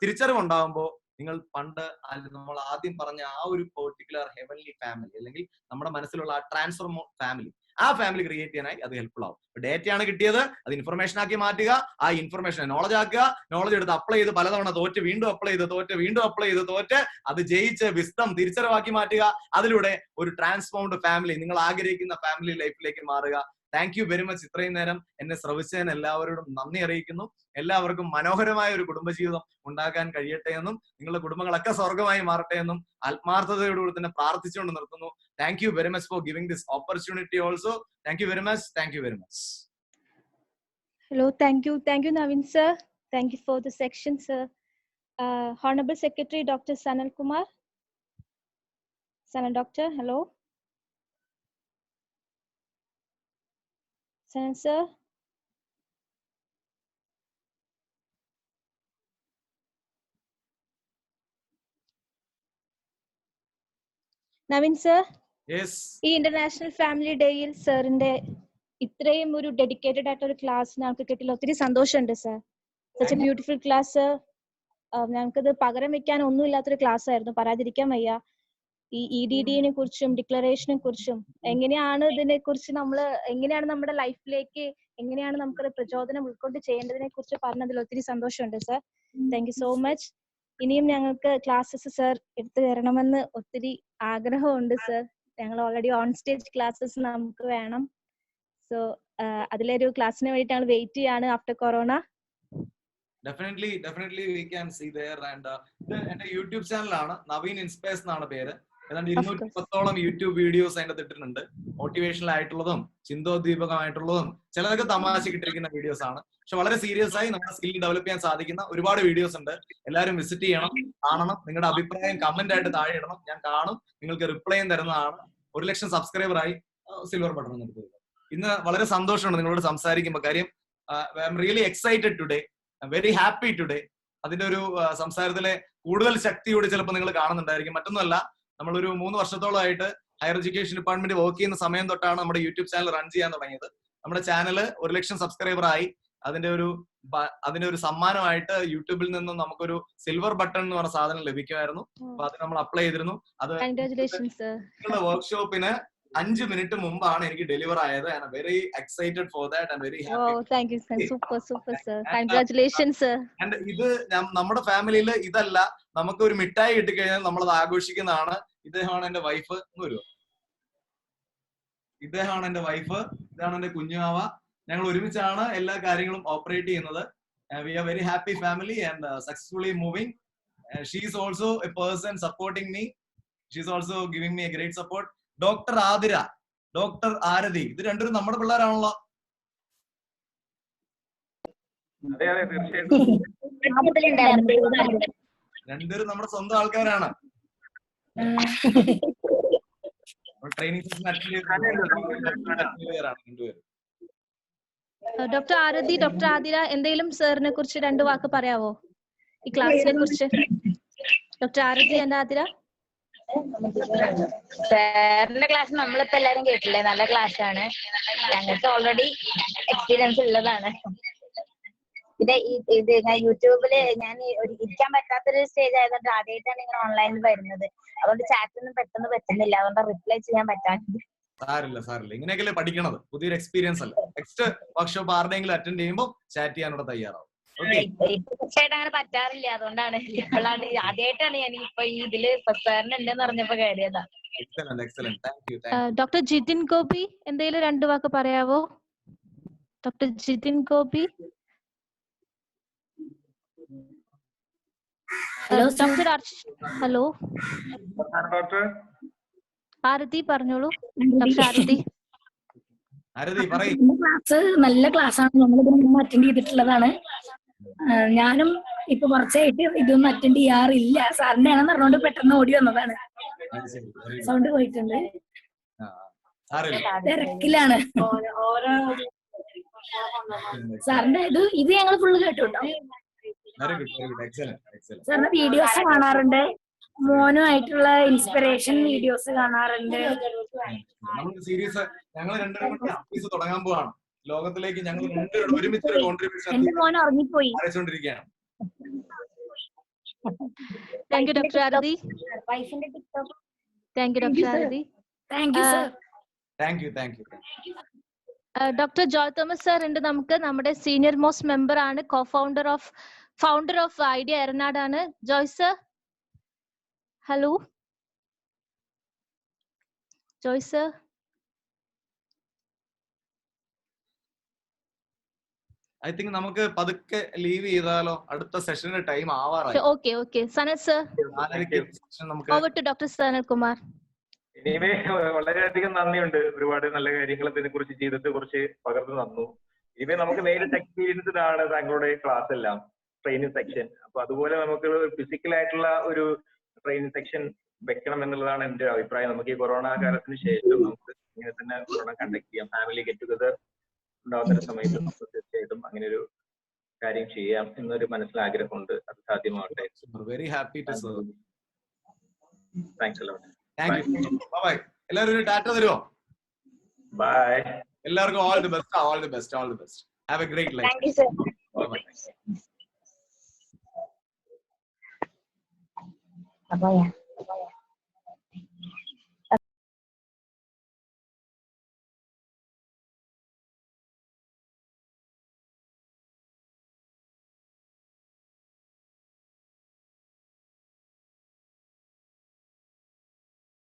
തിരിച്ചറിവ് ഉണ്ടാകുമ്പോൾ നിങ്ങൾ പണ്ട് നമ്മൾ ആദ്യം പറഞ്ഞ ആ ഒരു പെർട്ടിക്കുലർ ഹെവൻലി ഫാമിലി അല്ലെങ്കിൽ നമ്മുടെ മനസ്സിലുള്ള ആ ട്രാൻസ്ഫോർമർ ഫാമിലി, ആ ഫാമിലി ക്രിയേറ്റ് ചെയ്യാനായി അത് ഹെൽപ്ഫുൾ ആവും. ഡേറ്റയാണ് കിട്ടിയത്, അത് ഇൻഫർമേഷൻ ആക്കി മാറ്റുക, ആ ഇൻഫർമേഷനെ നോളജ് ആക്കുക, നോളജ് എടുത്ത് അപ്ലൈ ചെയ്ത് പലതവണ തോറ്റ് വീണ്ടും അപ്ലൈ ചെയ്ത് തോറ്റ് വീണ്ടും അപ്ലൈ ചെയ്ത് തോറ്റ് അത് ജയിച്ച് വിസ്ഡം തിരിച്ചറിവാക്കി മാറ്റുക. അതിലൂടെ ഒരു ട്രാൻസ്ഫോംഡ് ഫാമിലി, നിങ്ങൾ ആഗ്രഹിക്കുന്ന ഫാമിലി ലൈഫിലേക്ക് മാറുക. Thank you very much. ഇത്രയും നേരം എന്നെ ശ്രവിച്ചതിന് എല്ലാവരോടും നന്ദി അറിയിക്കുന്നു. എല്ലാവർക്കും മനോഹരമായ ഒരു കുടുംബജീവിതം ഉണ്ടാക്കാൻ കഴിയട്ടെ എന്നും നിങ്ങളുടെ കുടുംബങ്ങളൊക്കെ സ്വർഗമായി മാറട്ടെ എന്നും ആത്മാർത്ഥതയോടുകൂടി തന്നെ പ്രാർത്ഥിച്ചുകൊണ്ട് നിർത്തുന്നു. Thank you very much for giving this opportunity also. Thank you very much. Thank you very much. Hello, thank you, Naveen sir. Thank you for the section, sir. Honorable Secretary Dr. Sanal Kumar. Sanal Doctor, hello. Sanal sir. Naveen sir. Yes. ഈ international family ഡേയിൽ സാറിന്റെ ഇത്രയും ഒരു dedicated ആയിട്ട് ഒരു class ഞങ്ങൾക്ക് കിട്ടില്ല, ഒത്തിരി സന്തോഷമുണ്ട് sir. Such A beautiful class. ഞങ്ങൾക്കത് പകരം വെക്കാൻ ഒന്നും ഇല്ലാത്തൊരു ക്ലാസ് ആയിരുന്നു, പറയാതിരിക്കാൻ വയ്യ. ഈ EDDനെ കുറിച്ചും ഡിക്ലറേഷനെ കുറിച്ചും എങ്ങനെയാണ് ഇതിനെ കുറിച്ച് എങ്ങനെയാണ് നമ്മുടെ ലൈഫിലേക്ക് എങ്ങനെയാണ് നമുക്കത് പ്രചോദനം ഉൾക്കൊണ്ട് ചെയ്യേണ്ടതിനെ കുറിച്ച് പറഞ്ഞതിൽ ഒത്തിരി സന്തോഷമുണ്ട് sir. Thank you so much. ഇനിയും ഞങ്ങൾക്ക് ക്ലാസ്സസ് സർ എടുത്തു തരണമെന്ന് ഒത്തിരി ആഗ്രഹമുണ്ട് സർ. ഞങ്ങൾ ഓൾറെഡി ഓൺ സ്റ്റേജ് ക്ലാസ്സസ് നമുക്ക് വേണം. സോ അതിലൊരു ക്ലാസ്സിന് വേണ്ടിയിട്ട് ഞങ്ങൾ വെയിറ്റ് ചെയ്യാണ് after corona. Definitely we can see there. And ഇത് എന്റെ യൂട്യൂബ് ചാനലാണ്, നവീൻ ഇൻസ്പയർസ് എന്നാണ് പേര്. ഏതാണ്ട് 210ഓളം യൂട്യൂബ് വീഡിയോസ് അതിന്റെ ഇട്ടിട്ടുണ്ട്. മോട്ടിവേഷണൽ ആയിട്ടുള്ളതും ചിന്തോദ്ദീപകമായിട്ടുള്ളതും ചിലതൊക്കെ തമാശ കിട്ടിയിരിക്കുന്ന വീഡിയോസ് ആണ്. പക്ഷെ വളരെ സീരിയസ് ആയി നമ്മുടെ സ്കിൽ ഡെവലപ്പ് ചെയ്യാൻ സാധിക്കുന്ന ഒരുപാട് വീഡിയോസ് ഉണ്ട്. എല്ലാവരും വിസിറ്റ് ചെയ്യണം, കാണണം. നിങ്ങളുടെ അഭിപ്രായം കമന്റ് ആയിട്ട് താഴെ ഇടണം, ഞാൻ കാണും, നിങ്ങൾക്ക് റിപ്ലൈയും തരുന്നതാണ്. 1 ലക്ഷം സബ്സ്ക്രൈബറായി സിൽവർ ബട്ടൺ എടുത്തത്. ഇന്ന് വളരെ സന്തോഷമുണ്ട് നിങ്ങളോട് സംസാരിക്കുമ്പോൾ. കാര്യം I am really excited today, very happy today. അതിന്റെ ഒരു സംസാരത്തിലെ കൂടുതൽ ശക്തിയോട് ചിലപ്പോൾ നിങ്ങൾ കാണുന്നുണ്ടായിരിക്കും. മറ്റൊന്നുമല്ല, നമ്മളൊരു 3 വർഷത്തോളമായിട്ട് ഹയർ എഡ്യൂക്കേഷൻ ഡിപ്പാർട്ട്മെന്റ് വർക്ക് ചെയ്യുന്ന സമയം തൊട്ടാണ് നമ്മുടെ യൂട്യൂബ് ചാനൽ റൺ ചെയ്യാൻ തുടങ്ങിയത്. നമ്മുടെ ചാനൽ 1 ലക്ഷം സബ്സ്ക്രൈബർ ആയി. അതിന്റെ ഒരു സമ്മാനമായിട്ട് യൂട്യൂബിൽ നിന്നും നമുക്കൊരു സിൽവർ ബട്ടൺ എന്ന് പറഞ്ഞ സാധനം ലഭിക്കുമായിരുന്നു. അപ്പൊ അത് നമ്മൾ അപ്ലൈ ചെയ്തിരുന്നു. അത് നിങ്ങളുടെ വർക്ക്ഷോപ്പിന് 5 മിനിറ്റ് മുമ്പാണ് എനിക്ക് ഡെലിവർ ആയത്. I am very excited for that and very happy. Thank you sir. Super sir. Congratulations sir. And ഇത് നമ്മുടെ ഫാമിലിയിൽ ഇതല്ല, നമുക്ക് ഒരു മിഠായി കിട്ടിക്കഴിഞ്ഞാൽ നമ്മളത് ആഘോഷിക്കുന്നതാണ്. ഇദ്ദേഹമാണ് എന്റെ വൈഫ് എന്ന് വരുമോ? ഇദ്ദേഹമാണ് എന്റെ വൈഫ്, ഇതാണ് എന്റെ കുഞ്ഞാവ. ഞങ്ങൾ ഒരുമിച്ചാണ് എല്ലാ കാര്യങ്ങളും ഓപ്പറേറ്റ് ചെയ്യുന്നത്. We are very happy family and successfully moving. She is also a person supporting me. She is also giving me a great support. Doctor Athira, doctor Arathi, ഇത് രണ്ടുപേരും നമ്മുടെ പിള്ളേരാണല്ലോ. രണ്ടുപേരും നമ്മുടെ സ്വന്തം ആൾക്കാരാണ്. ട്രെയിനിങ് സെഷൻ അറ്റൻഡ് ചെയ്തവരാണ്. ഡോക്ടർ ആരതി, ഡോക്ടർ ആതിര, എന്തെങ്കിലും സാറിനെ കുറിച്ച് 2 വാക്ക് പറയാവോ ഈ ക്ലാസ്സിനെ കുറിച്ച്? Doctor Arathi and Athira. സാറിന്റെ ക്ലാസ് നമ്മളിപ്പോ എല്ലാരും കേട്ടില്ലേ, നല്ല ക്ലാസ് ആണ്. ഞങ്ങൾക്ക് ഓൾറെഡി എക്സ്പീരിയൻസ് ഉള്ളതാണ്. പിന്നെ ഇത് ഞാൻ യൂട്യൂബില് ഞാൻ ഇരിക്കാൻ പറ്റാത്തൊരു സ്റ്റേജ് ആയതുകൊണ്ട് ആദ്യമായിട്ടാണ് ഇങ്ങനെ ഓൺലൈനിൽ വരുന്നത്. അതുകൊണ്ട് ചാറ്റൊന്നും പെട്ടെന്ന് പറ്റുന്നില്ല, അതുകൊണ്ട് റിപ്ലൈ ചെയ്യാൻ പറ്റാറുണ്ട്. സാരില്ല, ഇങ്ങനെയൊക്കെയല്ലേ പഠിക്കണത്, പുതിയൊരു എക്സ്പീരിയൻസ് അല്ല. നെക്സ്റ്റ് വർക്ക്ഷോപ്പ് ആരുടെയെങ്കിലും അറ്റൻഡ് ചെയ്യുമ്പോൾ ചാറ്റ് ചെയ്യാനുള്ള തയ്യാറാവും. Okay. തീർച്ചയായിട്ടും അങ്ങനെ പറ്റാറില്ല. അതുകൊണ്ടാണ് ഇപ്പോഴാണ് ആദ്യമായിട്ടാണ് ഞാൻ ഇപ്പൊ ഈ ഇതില് സാറിന് ഉണ്ടെന്ന് പറഞ്ഞപ്പോ കയറിയതാ. Excellent, excellent. Thank you. Doctor Jithin Gopi എന്തെങ്കിലും 2 വാക്ക് പറയാവോ? Doctor Jithin Gopi. Doctor hello doctor Arathi പറഞ്ഞോളൂ. ഡോക്ടർ ആരതി. ക്ലാസ് നല്ല ക്ലാസ്സാണ്. നമ്മളിതിന് മുമ്പ് അറ്റൻഡ് ചെയ്തിട്ടുള്ളതാണ്. ഞാനും ഇപ്പൊ കുറച്ചായിട്ട് ഇതൊന്നും അറ്റൻഡ് ചെയ്യാറില്ല. സാറിന്റെ ആണെന്ന് പറഞ്ഞുകൊണ്ട് പെട്ടെന്ന് ഓടി വന്നതാണ്. സൗണ്ട് പോയിട്ടുണ്ട്, തിരക്കിലാണ്. സാറിന്റെ ഇത് ഞങ്ങൾ ഫുള്ള് കേട്ടു കേട്ടോ. സാറിന്റെ വീഡിയോസ് കാണാറുണ്ട്, മോനുമായിട്ടുള്ള ഇൻസ്പിറേഷൻ വീഡിയോസ് കാണാറുണ്ട്. ഞങ്ങൾ രണ്ടുപേരും തുടങ്ങാൻ പോവാണ്. ലോകത്തിലേക്ക് ഞങ്ങൾ ഒരുമിച്ച് കോൺട്രിബ്യൂഷൻ എന്റെ മോൻ ഉറങ്ങിപ്പോയി. അയച്ചുകൊണ്ടിരിക്കുകയാണ്. Thank you doctor Arathi. Thank you doctor Arathi. Thank you sir. Thank you, thank you. Doctor Joy Thomas sir ഉണ്ട് നമുക്ക്. നമ്മുടെ സീനിയർ മോസ്റ്റ് മെമ്പർ ആണ്, ഫൗണ്ടർ ഓഫ് ഐഡിയ എറനാടാണ്. Joy sir, hello. Joy sir. I think നമുക്ക് പതുക്കെ ലീവ് ചെയ്താലോ? അടുത്ത സെഷന്റെ ടൈം ആവാറായി. Okay Sanal sir, over to doctor Sanal Kumar. ഇനിമേ വളരെയധികം നന്ദിയുണ്ട്. ഒരുപാട് നല്ല കാര്യങ്ങൾ ഇതിനെ കുറിച്ച് ചെയ്തിട്ട് കുറച്ച് പകർന്നു തന്നു. ഇനിമേ നമുക്ക് നേരിട്ട് എക്സ്പീരിയൻസ്ഡ് ആണ് താങ്കളുടെ ക്ലാസ് എല്ലാം, ട്രെയിനിങ് സെക്ഷൻ. അപ്പൊ അതുപോലെ നമുക്ക് ഫിസിക്കൽ ആയിട്ടുള്ള ഒരു ട്രെയിനിങ് സെക്ഷൻ വെക്കണം എന്നുള്ളതാണ് എന്റെ അഭിപ്രായം. നമുക്ക് ഈ കൊറോണ കാലത്തിന് ശേഷം നമുക്ക് ഇങ്ങനെ തന്നെ കൊറോണ കണ്ടക്ട് ചെയ്യാം. ഫാമിലി ഗെറ്റ് ടുഗദർ ഉണ്ടാവുന്ന സമയത്ത് നമുക്ക് തീർച്ചയായിട്ടും അങ്ങനെ ഒരു കാര്യം ചെയ്യാം എന്നൊരു മനസ്സിലാഗ്രഹമുണ്ട്. അത് സാധ്യമാവട്ടെ. Very happy to serve. Thanks a lot. Thank you. Bye. എല്ലാവരും ഒരു ടാറ്റ തരുമോ? ബൈ. എല്ലാവർക്കും all the best. Have a great life. Thank you, sir. Bye-bye. Bye-bye.